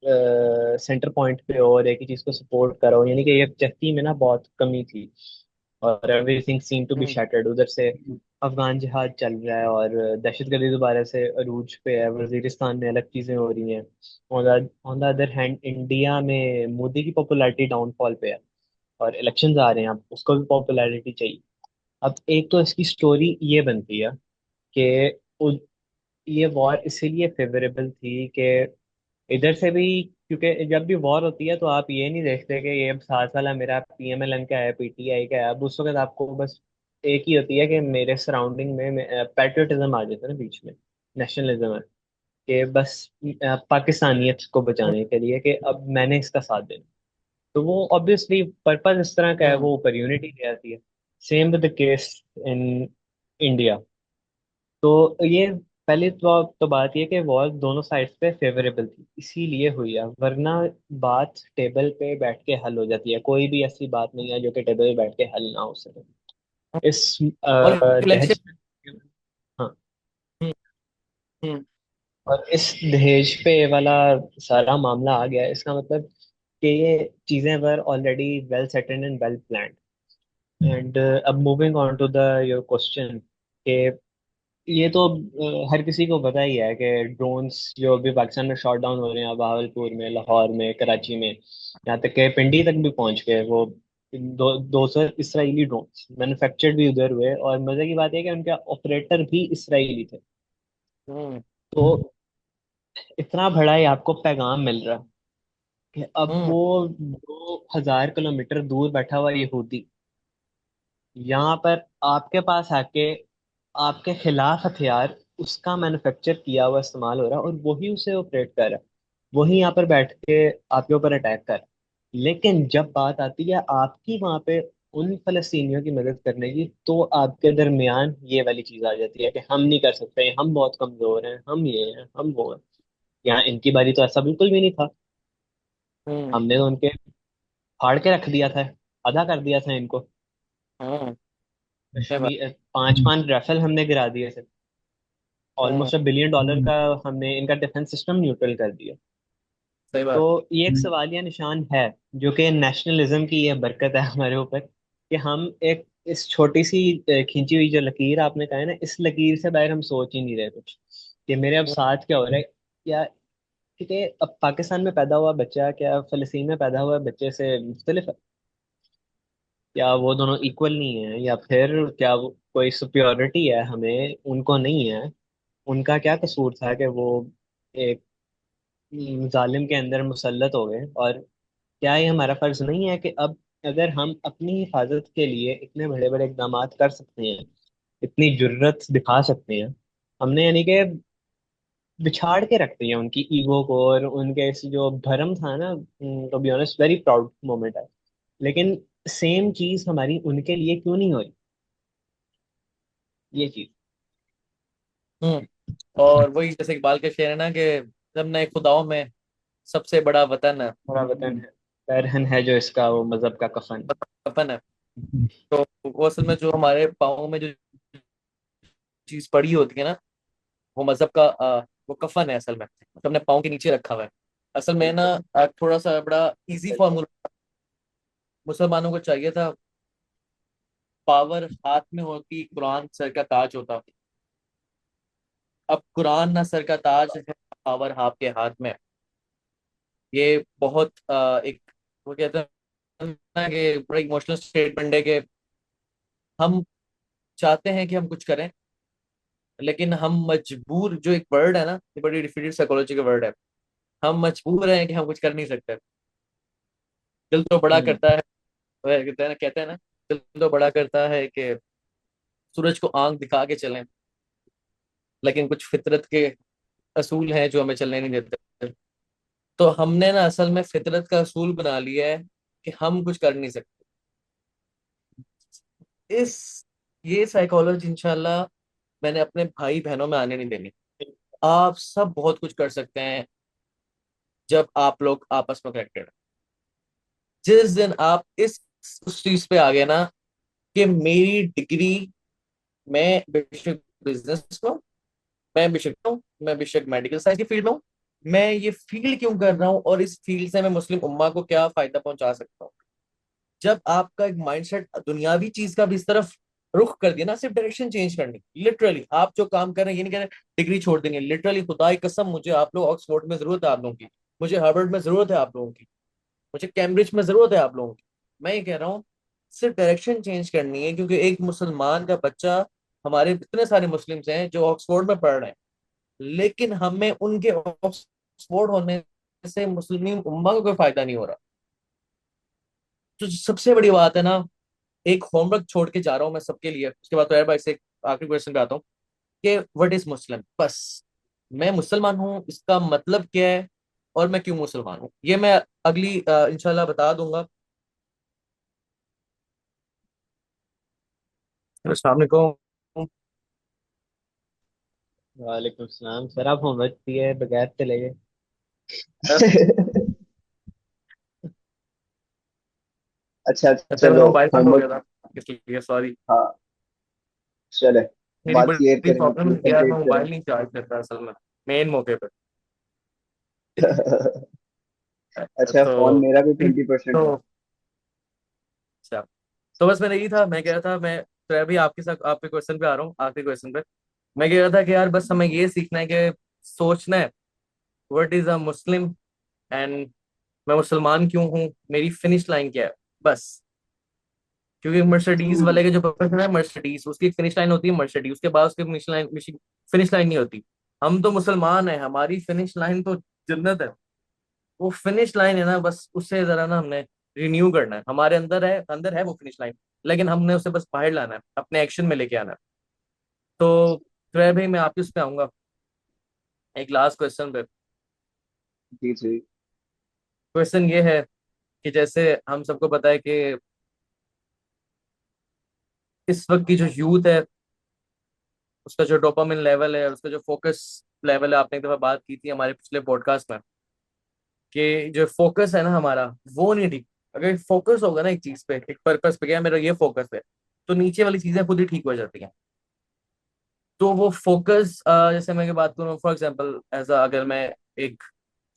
सेंटर पॉइंट पे हो और एक ही चीज को सपोर्ट करो। यानी कि यकजहती में ना बहुत कमी थी, और everything seem to be hmm. Shattered. उधर से अफगान जिहाद चल रहा है, और दहशतगर्दी दोबारा से अरूज पे है, वजीरिस्तान में अलग चीजें हो रही हैं। On the other hand India में मोदी की पॉपुलैरिटी डाउनफॉल पे है, और इलेक्शंस आ रहे हैं, अब उसको भी पॉपुलैरिटी चाहिए। अब एक तो इसकी स्टोरी ये बनती है कि ये वॉर इसीलिए फेवरेबल थी कि इधर से भी, क्योंकि जब भी वॉर होती है तो आप ये नहीं देखते कि ये अब 7 साल मेरा पीएमएलएन का है, पीटीआई का है। अब उस वक्त आपको बस एक ही होती है कि मेरे सराउंडिंग में पैट्रियटिज्म आ जाता है ना बीच में, नेशनलिज्म है, कि बस पाकिस्तानियत को बचाने के लिए कि अब मैंने इसका साथ देना। तो वो ऑब्वियसली पर्पस इस तरह का है, हम्म। वो ऊपर यूनिटी ले आती है। Same with the case in India. तो ये पहले तो बात ये कि वॉर दोनों साइड्स पे फेवरेबल थी, इसीलिए हुई है। वरना बात टेबल पे बैठ के हल हो जाती है, कोई भी ऐसी बात नहीं है जो कि टेबल पे बैठ के हल ना हो सके। इस और इलेक्शन। दहेज, हाँ, हम्म। हम्म। और इस दहेज पे वाला सारा मामला आ गया, इसका मतलब कि ये चीजें were already well settled and well planned. And अब moving on to the your question, ये तो हर किसी को पता ही है कि ड्रोन्स जो अभी पाकिस्तान में शॉट डाउन हो रहे हैं, बहावलपुर में, लाहौर में, कराची में, यहाँ तक के पिंडी तक भी पहुंच गए वो। 200 इसराइली ड्रोन्स मैन्युफैक्चर्ड भी उधर हुए, और मजे की बात है कि उनके ऑपरेटर भी इसराइली थे। हम्म। तो इतना बड़ा ही आपको पैगाम मिल रहा है कि अब हम्म। वो 2,000 किलोमीटर दूर बैठा हुआ यहूदी यहाँ पर आपके पास आके आपके खिलाफ हथियार, उसका मैन्युफैक्चर किया हुआ इस्तेमाल हो रहा है, और वही उसे ऑपरेट कर रहा है, वही यहाँ पर बैठ के आपके ऊपर अटैक कर रहा है। लेकिन जब बात आती है आपकी वहां पे उन फलस्तीनियों की मदद करने की, तो आपके दरमियान ये वाली चीज आ जाती है कि हम नहीं कर सकते, हम बहुत कमजोर हैं, हम ये हैं, हम वो हैं। यहाँ इनकी बारी तो ऐसा बिल्कुल भी नहीं था। हम्म। हमने तो उनके फाड़ के रख दिया था, आधा कर दिया था इनको। हम्म। सही बात। कश्मीर 5-5 राइफल हमने गिरा दिए थे। हम्म। ऑलमोस्ट $1 बिलियन का हमने इनका डिफेंस सिस्टम न्यूट्रल कर दिया। सही तो बात। ये एक सवालिया निशान है, जो कि नेशनलिज्म की ये बरकत है हमारे ऊपर, कि हम एक इस छोटी सी खींची हुई जो लकीर आपने कहा है ना, इस लकीर से बाहर हम सोच ही नहीं रहे कुछ, कि मेरे अब साथ क्या हो रहा है। या कि अब पाकिस्तान में पैदा हुआ बच्चा क्या फलस्तीन में पैदा हुआ बच्चे से मुख्तलिफ है? क्या वो दोनों इक्वल नहीं है, या फिर क्या वो कोई सुपियोरिटी है हमें उनको नहीं है? उनका क्या कसूर था कि वो एक जालिम के अंदर मुसल्लत हो गए? और क्या ये हमारा फर्ज नहीं है कि अब अगर हम अपनी हिफाजत के लिए इतने बड़े बड़े इकदाम कर सकते हैं, इतनी जुर्रत दिखा सकते हैं, हमने यानी कि बिछाड़ के रख दिया उनकी ईगो को और उनके इस जो भरम था ना। To be honest very proud moment है। लेकिन सेम चीज हमारी उनके लिए क्यों नहीं हो रही, ये चीज। हम्म। और वही जैसे इकबाल के शेर है ना कि जब नए खुदाओं में सबसे बड़ा वतन है, बड़ा वतन है, पैरहन है जो इसका वो मजहब का कफन। वतन है। तो वो असल में जो हमारे पाँव में जो चीज पड़ी होती है ना, वो मजहब का वो कफन है असल में, तो हमने पाँव के नीचे रखा हुआ है। असल में ना बिल्कुल थोड़ा सा बड़ा इजी बिल्कुल। फॉर्मूला मुसलमानों को चाहिए था। पावर हाथ में होती, कुरान सर का ताज होता। अब कुरान ना सर का ताज है, पावर आपके हाथ में है। ये बहुत एक, वो कहते हैं ना कि बड़ा इमोशनल स्टेटमेंट है कि हम चाहते हैं कि हम कुछ करें, लेकिन हम मजबूर, जो एक वर्ड है ना, ये बड़ी डिफिनेट साइकोलॉजी का वर्ड है, हम मजबूर हैं कि हम कुछ कर नहीं सकते। दिल तो बड़ा हम्म करता है, वह कहते हैं ना, दिल तो बड़ा करता है कि सूरज को आंख दिखा के चलें, लेकिन कुछ फितरत के असूल हैं जो हमें चलने नहीं देते। तो हमने ना असल में फितरत का असूल बना लिया है कि हम कुछ कर नहीं सकते। इस ये साइकोलॉजी इंशाल्लाह मैंने अपने भाई बहनों में आने नहीं देनी। आप सब बहुत कुछ कर सकते हैं जब आप लोग आपस में कनेक्टेड। जिस दिन आप इस उस चीज पे आ गए ना कि मेरी डिग्री, मैं बेशक बिजनेस में हूँ, मैं बेशक मेडिकल साइंस की फील्ड में हूँ, मैं ये फील्ड क्यों कर रहा हूँ और इस फील्ड से मैं मुस्लिम उम्मा को क्या फायदा पहुंचा सकता हूँ। जब आपका एक माइंडसेट दुनियावी चीज का भी इस तरफ रुख कर दिया ना, सिर्फ डायरेक्शन चेंज करनी, लिटरली आप जो काम कर रहे हैं, ये नहीं कह रहे डिग्री छोड़ देंगे, लिटरली खुदा की कसम, मुझे आप लोग ऑक्सफोर्ड में जरूरत है आप लोगों की, मुझे हार्वर्ड में जरूरत है आप लोगों की, मुझे कैम्ब्रिज में जरूरत है आप लोगों की। मैं ये कह रहा हूँ सिर्फ डायरेक्शन चेंज करनी है, क्योंकि एक मुसलमान का बच्चा, हमारे इतने सारे मुस्लिम्स हैं जो ऑक्सफोर्ड में पढ़ रहे हैं, लेकिन हमें उनके ऑक्सफोर्ड होने से मुस्लिम उम्मा को कोई फायदा नहीं हो रहा। तो सबसे बड़ी बात है ना, एक होमवर्क छोड़ के जा रहा हूँ मैं सबके लिए, उसके बाद तो यार भाई से आखिरी क्वेश्चन पे आता हूँ कि व्हाट इज मुस्लिम, बस। मैं मुसलमान हूँ इसका मतलब क्या है, और मैं क्यों मुसलमान हूँ, ये मैं अगली इंशाल्लाह बता दूंगा। अस्सलाम वालेकुम। वालेकुम सलाम सर, आप होमवर्क दिए बगैर चले गए। अच्छा अच्छा मेरा चलो। मोबाइल बंद हो होमवर्क। गया था, इसलिए सॉरी। हाँ चले। मेरी बात क्लियर बड़ी करें, प्रॉब्लम ये यार, मैं कंप्लीट करें। मोबाइल नहीं चार्ज करता असल में मेन मौके पे। अच्छा, फोन तो मेरा भी 20% है। तो अच्छा, तो बस मैंने यही था, मैं कह रहा था मैं, तो अभी आपके साथ आपके क्वेश्चन पे आ रहा हूँ, आखिरी क्वेश्चन पे मैं कह रहा था कि यार बस हमें ये सीखना है कि सोचना है what is a Muslim, and मैं मुसलमान क्यों हूँ, मेरी फिनिश लाइन क्या है, बस। क्योंकि मर्सिडीज हम्म। वाले के जो पर्पस है, मर्सिडीज उसकी एक फिनिश लाइन होती है मर्सिडीज, उसके बाद उसकी फिनिश लाइन नहीं होती। हम तो मुसलमान है, हमारी फिनिश लाइन तो जन्नत है। वो फिनिश लाइन है ना, बस उससे जरा ना हमने रिन्यू करना है, हमारे अंदर है वो फिनिश लाइन, लेकिन हमने उसे बस बाहर लाना है, अपने एक्शन में लेके आना है। तो फिर भाई मैं आपके उस पे आऊंगा एक लास्ट क्वेश्चन पे। जी जी। क्वेश्चन ये है कि जैसे हम सबको पता है कि इस वक्त की जो यूथ है, उसका जो डोपामिन लेवल है, उसका जो फोकस लेवल है, आपने एक दफा बात की थी हमारे पिछले पॉडकास्ट में कि जो फोकस है ना हमारा, वो नहीं ठीक। अगर फोकस होगा ना एक चीज पे, एक पर्पस पे, क्या मेरा ये फोकस है, तो नीचे वाली चीजें खुद ही ठीक हो जाती हैं। तो वो फोकस, जैसे मैं बात करूँ फॉर एग्जांपल, अगर मैं एक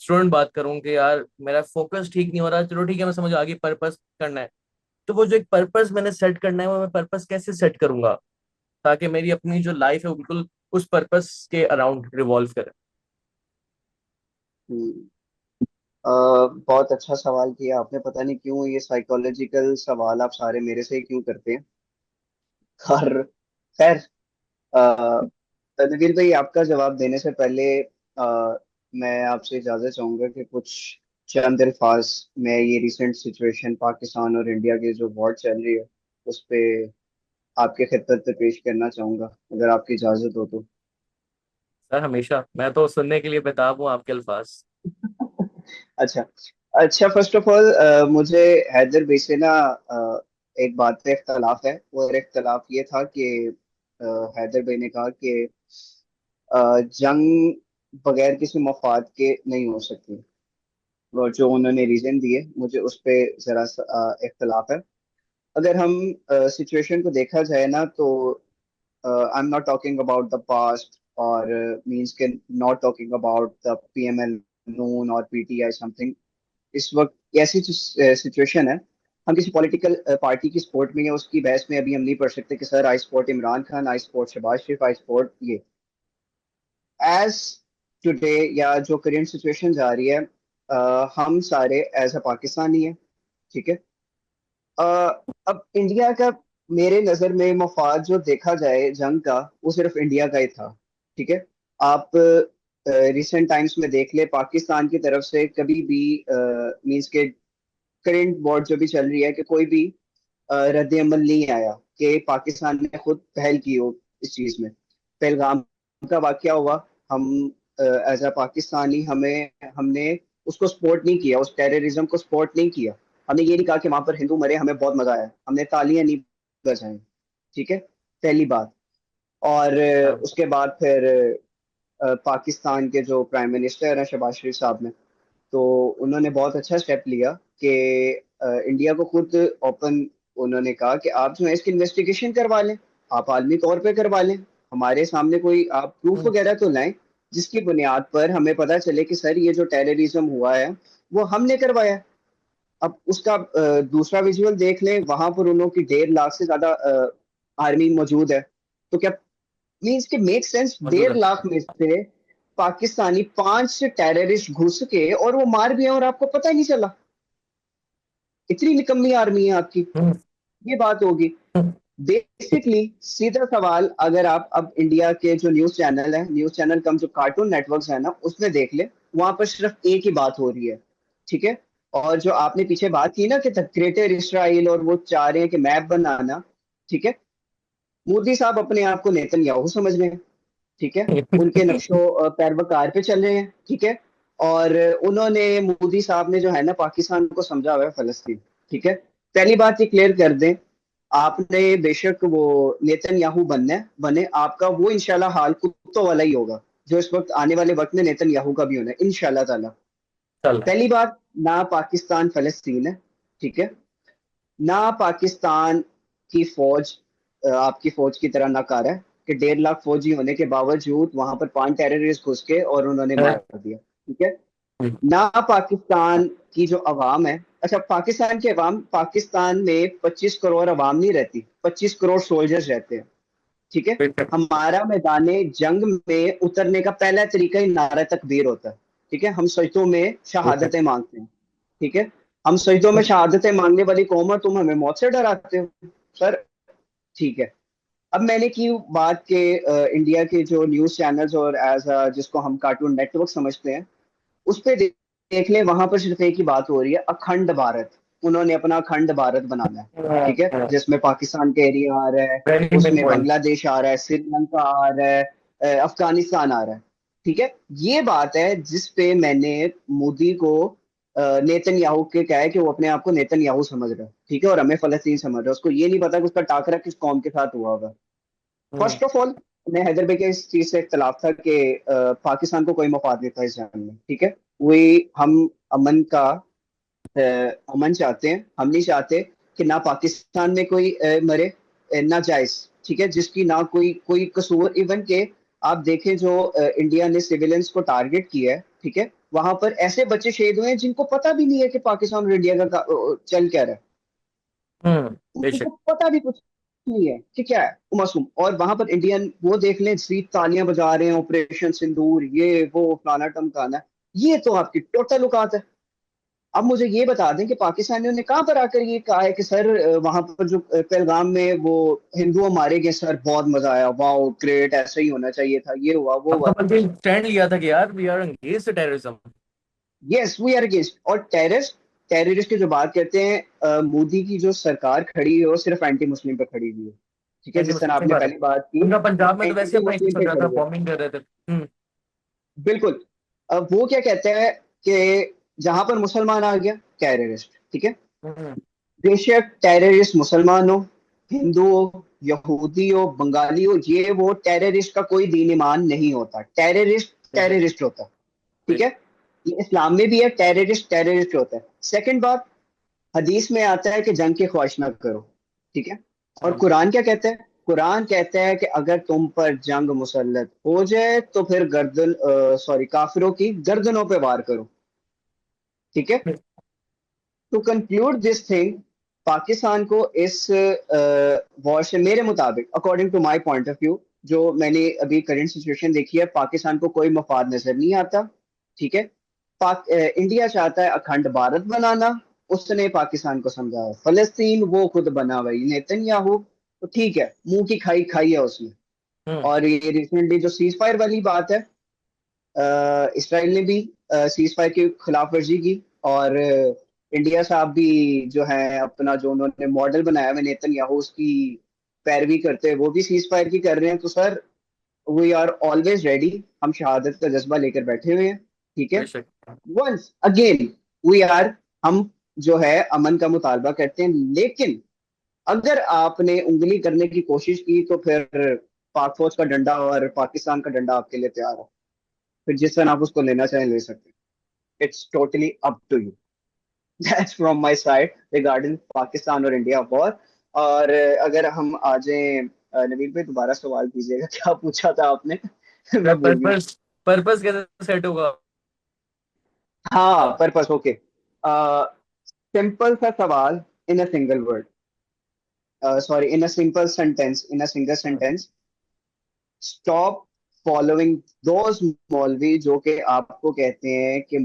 स्टूडेंट बात करूँ कि यार मेरा फोकस ठीक नहीं हो रहा, चलो ठीक है मैं समझ आ गई पर्पस करना है। तो वो जो एक पर्पस मैंने सेट करना है, वो मैं पर्पस कैसे सेट करूंगा ताकि मेरी अपनी जो लाइफ है वो बिल्कुल उस पर्पस के अराउंड रिवॉल्व करे। हम्म। बहुत अच्छा सवाल किया आपने। पता नहीं क्यों ये साइकोलॉजिकल सवाल आप सारे मेरे से ही क्यों करते हैं। और खैर, नवीर भाई, आपका जवाब देने से पहले मैं आपसे इजाजत चाहूंगा कि कुछ चंद अल्फाज मैं ये रिसेंट सिचुएशन पाकिस्तान और इंडिया की जो वॉर चल रही है उस पे आपके खिदमत पे पेश करना चाहूंगा, अगर आपकी इजाजत हो तो। सर हमेशा, मैं तो सुनने के लिए बेताब हूँ आपके अल्फाज। अच्छा। अच्छा, फर्स्ट ऑफ ऑल मुझे हैदर भाई से ना एक बात पे इख्तलाफ है, और इख्तलाफ ये था कि हैदर भाई ने कहा कि जंग बगैर किसी मफाद के नहीं हो सकती, और जो उन्होंने रीजन दिए मुझे उस पे जरा सा इख्तलाफ है। अगर हम सिचुएशन को देखा जाए ना, तो I am not talking about the past, और मींस के not talking about the PML Noon और पीटीआई समथिंग। इस वक्त ऐसी सिचुएशन है, हम किसी पॉलिटिकल पार्टी की सपोर्ट में या उसकी बहस में अभी हम नहीं पढ़ सकते कि sir I support Imran Khan, I support Shahbaz Sharif, I support ये। एज टुडे, या जो करेंट सिचुएशन जा रही है, हम सारे एज अ पाकिस्तानी है, ठीक है। अ, अब इंडिया का, मेरे नज़र में मफाद जो देखा जाए जंग का, वो सिर्फ इंडिया का ही था, ठीक है। आप रिसेंट टाइम्स में देख ले, पाकिस्तान की तरफ से कभी भी मींस के करंट वॉर जो भी चल रही है, कि कोई भी रद्द अमल नहीं आया कि पाकिस्तान ने खुद पहल की हो इस चीज में। पहलगाम का वाकया हुआ, हम एज अ पाकिस्तानी हमें हमने उसको सपोर्ट नहीं किया, उस टेररिज्म को सपोर्ट नहीं किया। हमने ये नहीं कहा कि वहां पर हिंदू मरे हमें बहुत मजा आया, हमने तालियां नहीं बजाई, ठीक है, पहली बात। और हाँ। उसके बाद फिर पाकिस्तान के जो प्राइम मिनिस्टर हैं शहबाज शरीफ साहब ने, तो उन्होंने बहुत अच्छा स्टेप लिया कि इंडिया को खुद ओपन, उन्होंने कहा कि आप जो है इसकी इन्वेस्टिगेशन करवा लें, आप आलमी तौर पे करवा लें, हमारे सामने कोई आप प्रूफ हम्म। वगैरह तो लाएं जिसकी बुनियाद पर हमें पता चले कि सर ये जो टेररिज्म हुआ है वो हमने करवाया। अब उसका दूसरा विजुअल देख लें, वहां पर उन लोगों की 1.5 लाख से ज्यादा आर्मी मौजूद है। तो क्या मीन्स के मेक सेंस, मौजूद डेढ़ है। लाख में से पाकिस्तानी 5 टेररिस्ट घुस के और वो मार भी हैं और आपको पता ही नहीं चला? इतनी निकम्मी आर्मी है आपकी। हम्म। ये बात होगी। हम्म। बेसिकली सीधा सवाल, अगर आप अब इंडिया के जो न्यूज चैनल है, न्यूज चैनल कम जो कार्टून नेटवर्क्स है ना, उसमें देख ले, वहां पर सिर्फ एक ही बात हो रही है, ठीक है। और जो आपने पीछे बात की ना कि ग्रेटर इसराइल, और वो चाह रहे हैं कि मैप बनाना, ठीक है। मोदी साहब अपने आप को नेतन्याहू समझ रहे हैं, ठीक है। उनके नक्शों पैरवकार पे चल रहे हैं, ठीक है। और उन्होंने, मोदी साहब ने जो है ना पाकिस्तान को समझा हुआ है फलस्तीन, ठीक है। पहली बात ये क्लियर कर दें, आपने बेशक वो नेतन्याहू बनना है, बने, आपका वो इंशाल्लाह हाल कुत्तों वाला ही होगा, जो इस वक्त आने वाले वक्त में नेतन्याहू का भी होना है इंशाल्लाह ताला। चल। पहली बात, ना पाकिस्तान फलस्तीन है, ठीक है। ना पाकिस्तान की फौज आपकी फौज की तरह नकार है कि 1.5 लाख फौजी होने के बावजूद वहां पर 5 टेररिस्ट घुस के और उन्होंने मार दिया, ठीक है। ना पाकिस्तान की जो अवाम है, अच्छा पाकिस्तान की अवाम, पाकिस्तान में 25 करोड़ अवाम नहीं रहती, 25 करोड़ सोल्जर्स रहते हैं, ठीक है। बेशक। हमारा मैदाने जंग में उतरने का पहला तरीका ही नारा तकबीर होता है। ठीक है, हम सजदों में बेशक। शहादतें मांगते हैं। ठीक है, हम सजदों में शहादतें मांगने वाली कौम है, तुम हमें मौत से डराते हो सर। ठीक है, अब मैंने की बात के इंडिया के जो न्यूज चैनल्स और जिसको हम कार्टून नेटवर्क समझते हैं, उस पे देख लें, वहां पर सिर्फ एक ही बात हो रही है, अखंड भारत। उन्होंने अपना अखंड भारत बनाना है। ठीक है, जिसमें पाकिस्तान का एरिया आ रहा है, वेरी मेन उसमें पॉइंट। बांग्लादेश आ रहा है, श्रीलंका आ रहा है, अफगानिस्तान आ रहा है। ठीक है, ये बात है जिस पे मैंने मोदी को नेतन्याहू के कहा है कि वो अपने आप को नेतन्याहू समझ रहा है। ठीक है, और हमें फलस्तीन समझ रहा है। उसको ये नहीं पता कि उसका टाकरा किस कौम के साथ हुआ होगा। फर्स्ट ऑफ ऑल, मैं हैदर भाई के इस चीज से इख्तलाफ था कि पाकिस्तान को कोई मफाद नहीं था इस जंग में। ठीक है, वही हम अमन का अमन चाहते हैं। हम नहीं चाहते कि ना पाकिस्तान में कोई मरे, ना जायज। ठीक है, जिसकी ना कोई कोई कसूर। इवन के आप देखें जो इंडिया ने सिविलियंस को टारगेट किया है, ठीक है, वहां पर ऐसे बच्चे शहीद हुए हैं जिनको पता भी नहीं है कि पाकिस्तान और इंडिया का चल क्या रहा है। उनको बेशक। पता भी कुछ नहीं है कि क्या है वो मासूम। और वहां पर इंडियन वो देख लें, जीत तालियां बजा रहे हैं, ऑपरेशन सिंदूर, ये वो फलाना टमकाना। ये तो आपकी टोटल औकात है। अब मुझे ये बता दें कि पाकिस्तानियों ने कहां पर आकर ये कहा है कि सर वहां पर जो पहलगाम में वो हिंदुओं मारे गए, सर बहुत मजा आया, वाह ग्रेट, ऐसा ही होना चाहिए था, ये हुआ वो अब तो हुआ। बल्कि स्टैंड लिया था कि यार we are against terrorism. Yes, we are against. और टेररिस्ट की जो बात करते हैं, मोदी की जो सरकार खड़ी है वो सिर्फ एंटी मुस्लिम पे खड़ी हुई है। ठीक है, एंटी जिस तरह मुस्लिम सही आपने बात है। पहली बात की, उनका पंजाब में तो वैसे एंटी अपना इशू मुस्लिम चल पे रहा था, खड़ी है। बॉम्बिंग कर रहे थे। बिल्कुल। अब वो क्या कहते हैं कि जहां पर मुसलमान आ गया, टेररिस्ट। ठीक है, हम्म। बेशक टेररिस्ट मुसलमान हो, हिंदू हो, यहूदी हो, बंगाली हो, ये वो टेररिस्ट का कोई दीन ईमान नहीं होता। टेररिस्ट बेशक। टेररिस्ट होता है। ठीक बेशक। है, ये इस्लाम में भी है, टेररिस्ट टेररिस्ट होता है। सेकंड बात, हदीस में आता है कि जंग की ख्वाहिश ना करो। ठीक है, और हम्म। कुरान क्या कहता है? कुरान कहता है कि अगर तुम पर जंग मुसल्लत हो जाए तो फिर गर्दन सॉरी काफिरों की गर्दनों पे वार करो। ठीक है, to conclude this thing, Pakistan को इस वॉर से, मेरे मुताबिक, according to my point of view, जो मैंने अभी करंट सिचुएशन देखी है, पाकिस्तान को कोई मफाद नजर नहीं आता। ठीक है, इंडिया चाहता है अखंड भारत बनाना, उसने पाकिस्तान को समझाया फलस्तीन, वो खुद बना वही नेतन्याहू। तो ठीक है, मुंह की खाई खाई है उसने। हम्म। और ये रिसेंटली जो सीज फायर वाली बात है, इसराइल ने भी सीज फायर की खिलाफ वर्जी की। और इंडिया साहब भी जो है अपना जो उन्होंने मॉडल बनाया हुआ नेतन्याहू, उसकी पैरवी करते हैं, वो भी सीज फायर की कर रहे हैं। तो sir, we are always ready, हम शहादत का जज्बा लेकर बैठे हुए हैं। ठीक है, बेशक। वंस अगेन वी आर, हम जो है अमन का मुतालबा करते हैं, लेकिन अगर आपने उंगली करने की कोशिश की तो फिर पाक फौज का डंडा और पाकिस्तान का डंडा आपके लिए तैयार है। फिर जिस तरह आप उसको लेना चाहें ले सकते हैं। It's totally up to you. That's from my side regarding Pakistan और इंडिया वॉर। और अगर हम आ जाएं, नवीन भाई दोबारा सवाल कीजिएगा, क्या पूछा था आपने? मैं भूल गया। पर्पस पर्पस कैसे सेट होगा? हाँ, पर्पस, ओके। सिंपल सा सवाल, in a single word, sorry, in a simple sentence, in a single hmm. Sentence, stop following those मौलवी जो कि आपको कहते हैं कि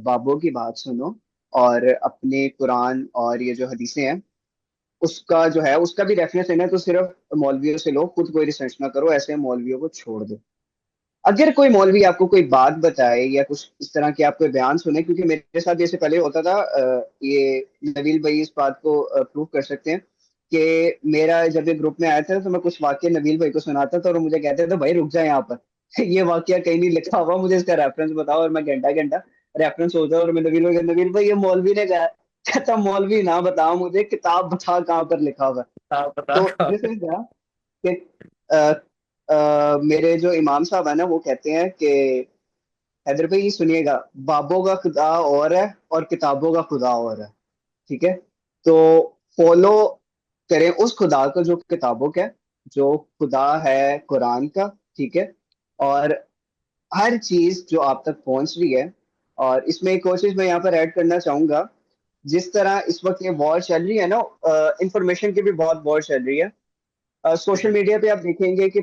बाबों की बात सुनो, और अपने कुरान और ये जो हदीसें हैं उसका जो है उसका भी रेफरेंस लेना है, तो सिर्फ मौलवियों से लो, खुद कोई रिसर्च ना करो, ऐसे मौलवियों को छोड़ दो। अगर कोई मौलवी आपको कोई बात बताए या कुछ इस तरह के आप कोई बयान सुने, क्योंकि मेरे साथ जैसे पहले होता था, ये नवील भाई इस बात को प्रूव कर सकते हैं कि मेरा जब ये ग्रुप में आया था तो मैं कुछ वाक्य नवील भाई को सुनाता था और वो मुझे कहते थे भाई रुक जा यहाँ पर, ये वाक्य कहीं नहीं लिखा हुआ, मुझे इसका रेफरेंस बताओ। और मैं घंटा घंटा रेफरेंस होता और मैं नवील भाई ये मौलवी ने कहा। कहता मौलवी ना बताओ मुझे, किताब बता कहाँ पर लिखा हुआ है। आप बता तो कहाँ दिस पे? इज कि मेरे जो इमाम साहब है ना, वो कहते हैं कि हैदर भाई सुनिएगा, बाबों का खुदा और है और किताबों का खुदा और है। ठीक है, तो फॉलो करें उस खुदा को जो किताबों का है, जो खुदा है कुरान का। ठीक है, और हर चीज जो आप तक पहुंच रही है। और इसमें एक और चीज मैं यहाँ पर ऐड करना चाहूंगा, जिस तरह इस वक्त ये वॉर चल रही है ना, इंफॉर्मेशन की भी बहुत वॉर चल रही है। सोशल मीडिया पे आप देखेंगे कि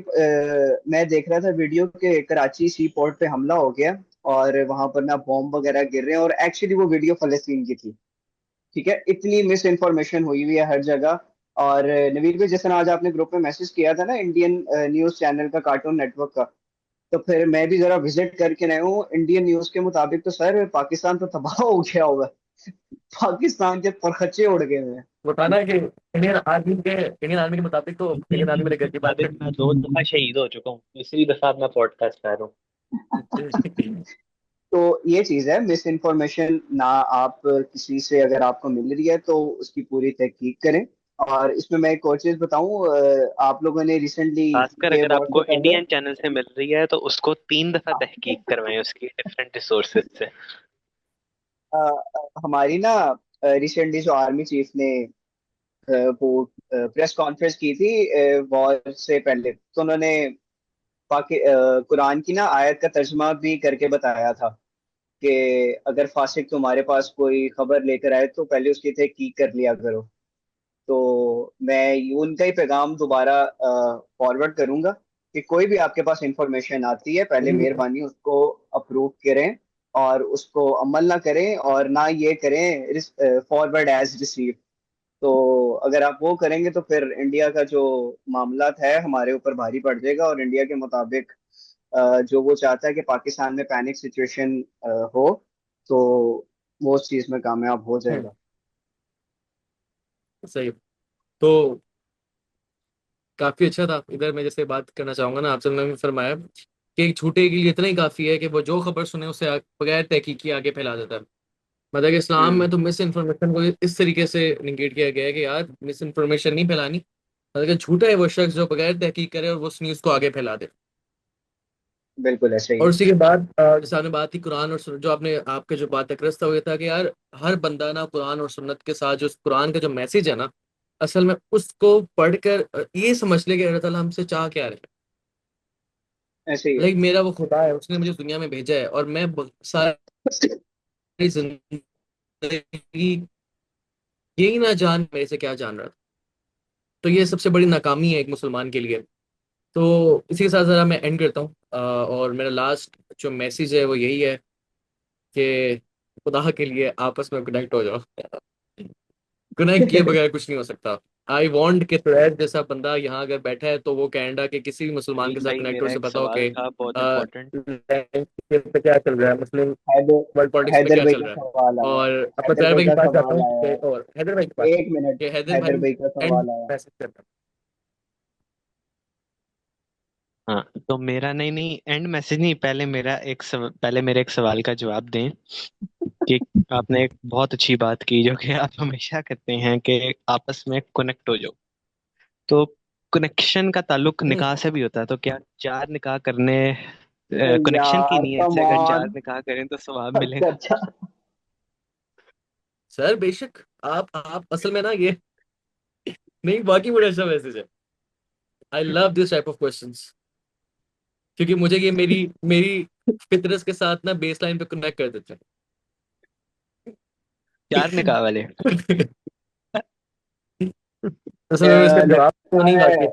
मैं देख रहा था वीडियो के कराची सी पोर्ट पे हमला हो गया और वहां पर ना बॉम्ब वगैरह गिर रहे हैं, और एक्चुअली वो वीडियो फलस्तीन की थी। ठीक है, इतनी मिस इन्फॉर्मेशन हुई हुई है हर जगह। और नवीन भाई, जैसे ना आज आपने ग्रुप में मैसेज किया था ना इंडियन न्यूज चैनल का, कार्टून नेटवर्क का, तो फिर मैं भी जरा विजिट करके आया हूँ। इंडियन न्यूज के मुताबिक तो सर पाकिस्तान तो तबाह हो गया होगा। पाकिस्तान के परखच्चे उड़ गए हैं। बताना है कि इंडियन आर्मी के मुताबिक तो इंडियन आर्मी मेरे घर की बात मुताबिक मैं 2 दफा शहीद हो चुका हूँ, तीसरी दफा मैं पॉडकास्ट कर रहा हूँ। कर तो ये चीज है, मिस इन्फॉर्मेशन ना, आप किसी से अगर आपको मिल रही है तो उसकी पूरी तहकीक करें। और इसमें मैं एक और चीज बताऊं, आप लोगों ने रिसेंटली खासकर ये अगर वॉर से आपको पहले इंडियन चैनल से मिल रही है तो उसको 3 दफा तहकीक करवाएं उसकी डिफरेंट रिसोर्सेज से। हमारी ना रिसेंटली जो आर्मी चीफ ने वो प्रेस कॉन्फ्रेंस की थी वॉर से पहले, तो उन्होंने कुरान की ना आयत का तर्जमा भी करके बताया था कि अगर फासिक तुम्हारे पास कोई खबर लेकर आए तो पहले उसकी तहकीक कर लिया करो। तो मैं उनका ही पैगाम दोबारा फॉरवर्ड करूंगा कि कोई भी आपके पास इंफॉर्मेशन आती है, पहले मेहरबानी उसको अप्रूव करें और उसको अमल ना करें, और ना ये करें फॉरवर्ड एज रिसीव। तो अगर आप वो करेंगे तो फिर इंडिया का जो मामला है हमारे ऊपर भारी पड़ जाएगा, और इंडिया के मुताबिक जो वो चाहता है कि पाकिस्तान में पैनिक सिचुएशन हो, तो वो उस चीज में कामयाब हो जाएगा। सही। तो काफी अच्छा था। इधर मैं जैसे बात करना चाहूंगा ना आपसे, उन्होंने फरमाया कि एक झूठे के लिए इतना ही काफी है कि वो जो खबर सुने उसे बगैर तहकीकी आगे फैला देता है। मतलब कि इस्लाम हम्म। में तो मिस इन्फॉर्मेशन को इस तरीके से निगेट किया गया है कि यार मिस इन्फॉर्मेशन नहीं फैलानी। मतलब कि झूठा है वो शख्स जो बगैर तहकीक करे और वो उस न्यूज को आगे फैला दे। बिल्कुल ऐसे ही और है। उसी के बाद जैसे आपने बात की कुरान और जो आपने आपके जो बात तकरस था वो ये था कि यार हर बंदा ना कुरान और सुन्नत के साथ जो कुरान का जो मैसेज है ना, असल में उसको पढ़कर ये समझ ले कि अल्लाह ताला हमसे चाह क्या रहे हैं। ऐसे ही है। लाइक मेरा वो खुदा है, उसने मुझे दुनिया में भेजा है और मैं सारी जिंदगी यही ना जान मेरे से क्या जान रहा था। तो ये सबसे बड़ी नाकामी है एक मुसलमान के लिए। तो इसी के साथ ज़रा मैं एंड करता हूँ और मेरा लास्ट जो मैसेज है वो यही है कि खुदा के लिए आपस में कनेक्ट हो जाओ। कनेक्ट किए बगैर कुछ नहीं हो सकता। आई वॉन्ट कि सुरैश जैसा बंदा यहाँ अगर बैठा है तो वो कनाडा के किसी भी मुसलमान के नवीन साथ भाई, कनेक्ट हो, मेरा उसे एक पता हो सवाल कि था बहुत इम्पोर्टेंट। लैंडस्केप पे क्या चल रहा है, मुस्लिम हैदर वर्ल्ड पॉलिटिक्स पे हैदर क्या भाई चल का रहा है। सवाल आया और है। अब मैं हैदर तैयार भाई भाई के का पास जाता सवाल हूँ आया है। और हैदर भाई के पास एक मिनट, कि हैदर हैदर भाई भाई का एंड सवाल आया है। मैसेज करता हाँ, तो मेरा नहीं नहीं एंड मैसेज नहीं, पहले मेरे एक सवाल का जवाब दें कि आपने एक बहुत अच्छी बात की जो कि आप हमेशा कहते हैं कि आपस में कनेक्ट हो जाओ। तो कनेक्शन का ताल्लुक हूँ। निकाह से भी होता है, तो क्या 4 निकाह करने, अरे कनेक्शन की यार नीयत कम से अगर चार ऑन। निकाह करें तो सवाब अच्छा मिलेगा? अच्छा। सर बेशक आप असल में ना ये नहीं, बाकी बड़ा अच्छा मैसेज है। I love this type of questions क्योंकि मुझे ये मेरी मेरी फितरत के साथ ना बेस लाइन पे कनेक्ट कर देते 4 निकाह वाले। हैं। असल में इसका जवाब तो लगता नहीं, है बाकी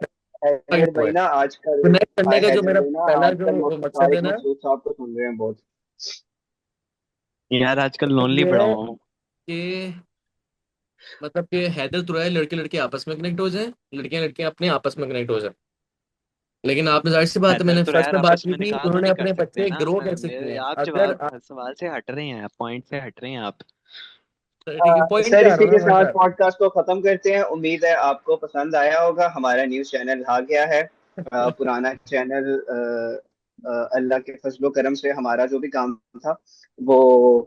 हैदर वो भाई है ना आजकल, कनेक्ट करने का जो हैदर मेरा भाई ना पहला आजकल जो मकसद है तारिक ना, मसूद साहब को सुन रहे हैं बहुत। यार आजकल लोनली ये बड़ा है हुआ हूँ। कि मतलब कि हैदर तुरैल लड़के लड़के आपस में कनेक्ट हो जाए, लड़कियां लड़कियां अपने आपस में कनेक्ट हो जाए। लेकिन आपने जाहिर सी बात है, हैदर मैंने तो फर्स्ट यार में बात आपस की में थी निकाह कि तो उन्होंने नहीं कर अपने सकते बच्चे ना। ग्रो कैसे किए मेरे हैं। आप अगर जवाब सवाल से हट रहे हैं, पॉइंट से हट रहे हैं आप। ठीक है, पॉइंट सर पे आ रहा इसी हूँ के ना मैं साथ सर। पॉडकास्ट को खत्म करते हैं। उम्मीद है आपको पसंद आया होगा। हमारा न्यूज़ चैनल आ गया है, पुराना चैनल। अल्लाह के फजलो करम से हमारा जो भी काम था वो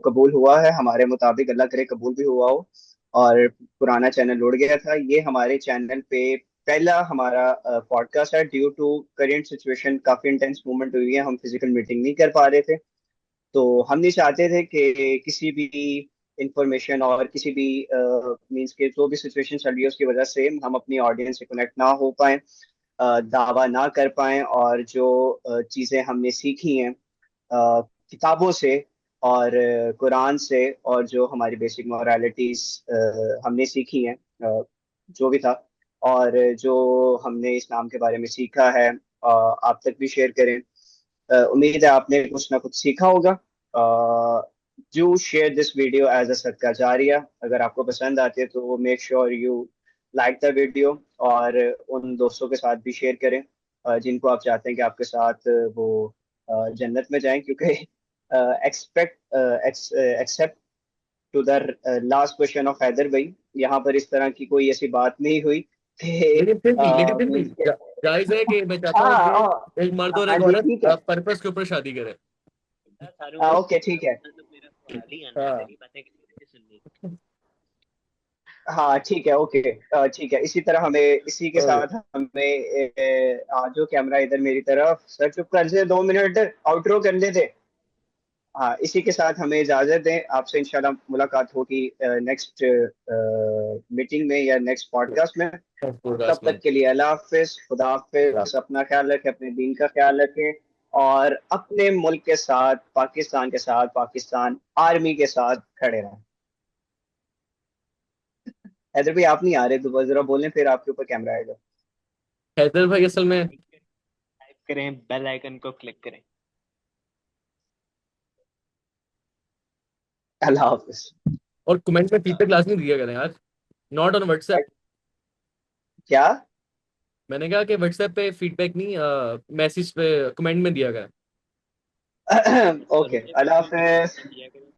कबूल हुआ है, हमारे मुताबिक अल्लाह करे कबूल भी हुआ हो। और पुराना चैनल उड़ गया था। ये हमारे चैनल पे पहला हमारा पॉडकास्ट है। ड्यू टू करेंट सिचुएशन काफी इंटेंस मूवमेंट हुई है, हम फिजिकल मीटिंग नहीं कर पा रहे थे। तो हम नहीं चाहते थे कि किसी भी इंफॉर्मेशन और किसी भी मींस के जो भी सिचुएशन चल रही है उसकी वजह से हम अपनी ऑडियंस से कनेक्ट ना हो पाए, दावा ना कर पाए, और जो चीज़ें हमने सीखी हैं किताबों से और कुरान से, और जो हमारी बेसिक मोरालिटीज हमने सीखी हैं, जो भी था, और जो हमने इस्लाम के बारे में सीखा है आप तक भी शेयर करें। उम्मीद है आपने कुछ ना कुछ सीखा होगा। Do share this video as a सदका जारिया। अगर आपको पसंद आती है तो make sure you like the video, और उन दोस्तों के साथ भी शेयर करें जिनको आप चाहते हैं कि आपके साथ वो जन्नत में जाएं, क्योंकि expect except to the last question of Haider भाई, यहाँ पर इस तरह की कोई ऐसी बात नहीं हुई कि मीन्स के। जायज है कि मैं चाहता हूँ हाँ कि एक मर्द और हाँ एक जी औरत ठीक है। पर्पस के ऊपर शादी करे। थारू भाई, ओके ठीक है। मतलब मेरा सवाल ही आना है, हाँ मेरी बातें किसी ने सुननी। हाँ ठीक है ओके। ठीक है, इसी तरह हमें इसी के ओके। साथ हमें आ जो कैमरा इधर मेरी तरफ, सर चुप कर से 2 मिनट आउटरो करने दे। हाँ इसी के साथ हमें इजाजत दें, आपसे इंशाल्लाह मुलाकात होगी नेक्स्ट मीटिंग में या नेक्स्ट पॉडकास्ट में। तब तक के लिए अल्लाह हाफिज, खुदा हाफिज, अपना ख्याल रखें, अपने दीन का ख्याल रखें, और अपने मुल्क के साथ, पाकिस्तान के साथ, पाकिस्तान आर्मी के साथ खड़े रहें। हैदर भाई आप नहीं आ रहे, दोबारा जरा बोलें फिर आपके ऊपर कैमरा आएगा। हैदर भाई असल में टाइप करें, बेल आइकन को क्लिक करें। अल्लाह हाफिज। और कमेंट में फीडबैक लाजमी दिया करें यार, नॉट ऑन व्हाट्सएप। क्या? मैंने कहा कि व्हाट्सएप पे फीडबैक नहीं, मैसेज पे कमेंट में दिया करें। ओके और मुझे अल्लाह भी फीडबैक हाफिज। दिया करें।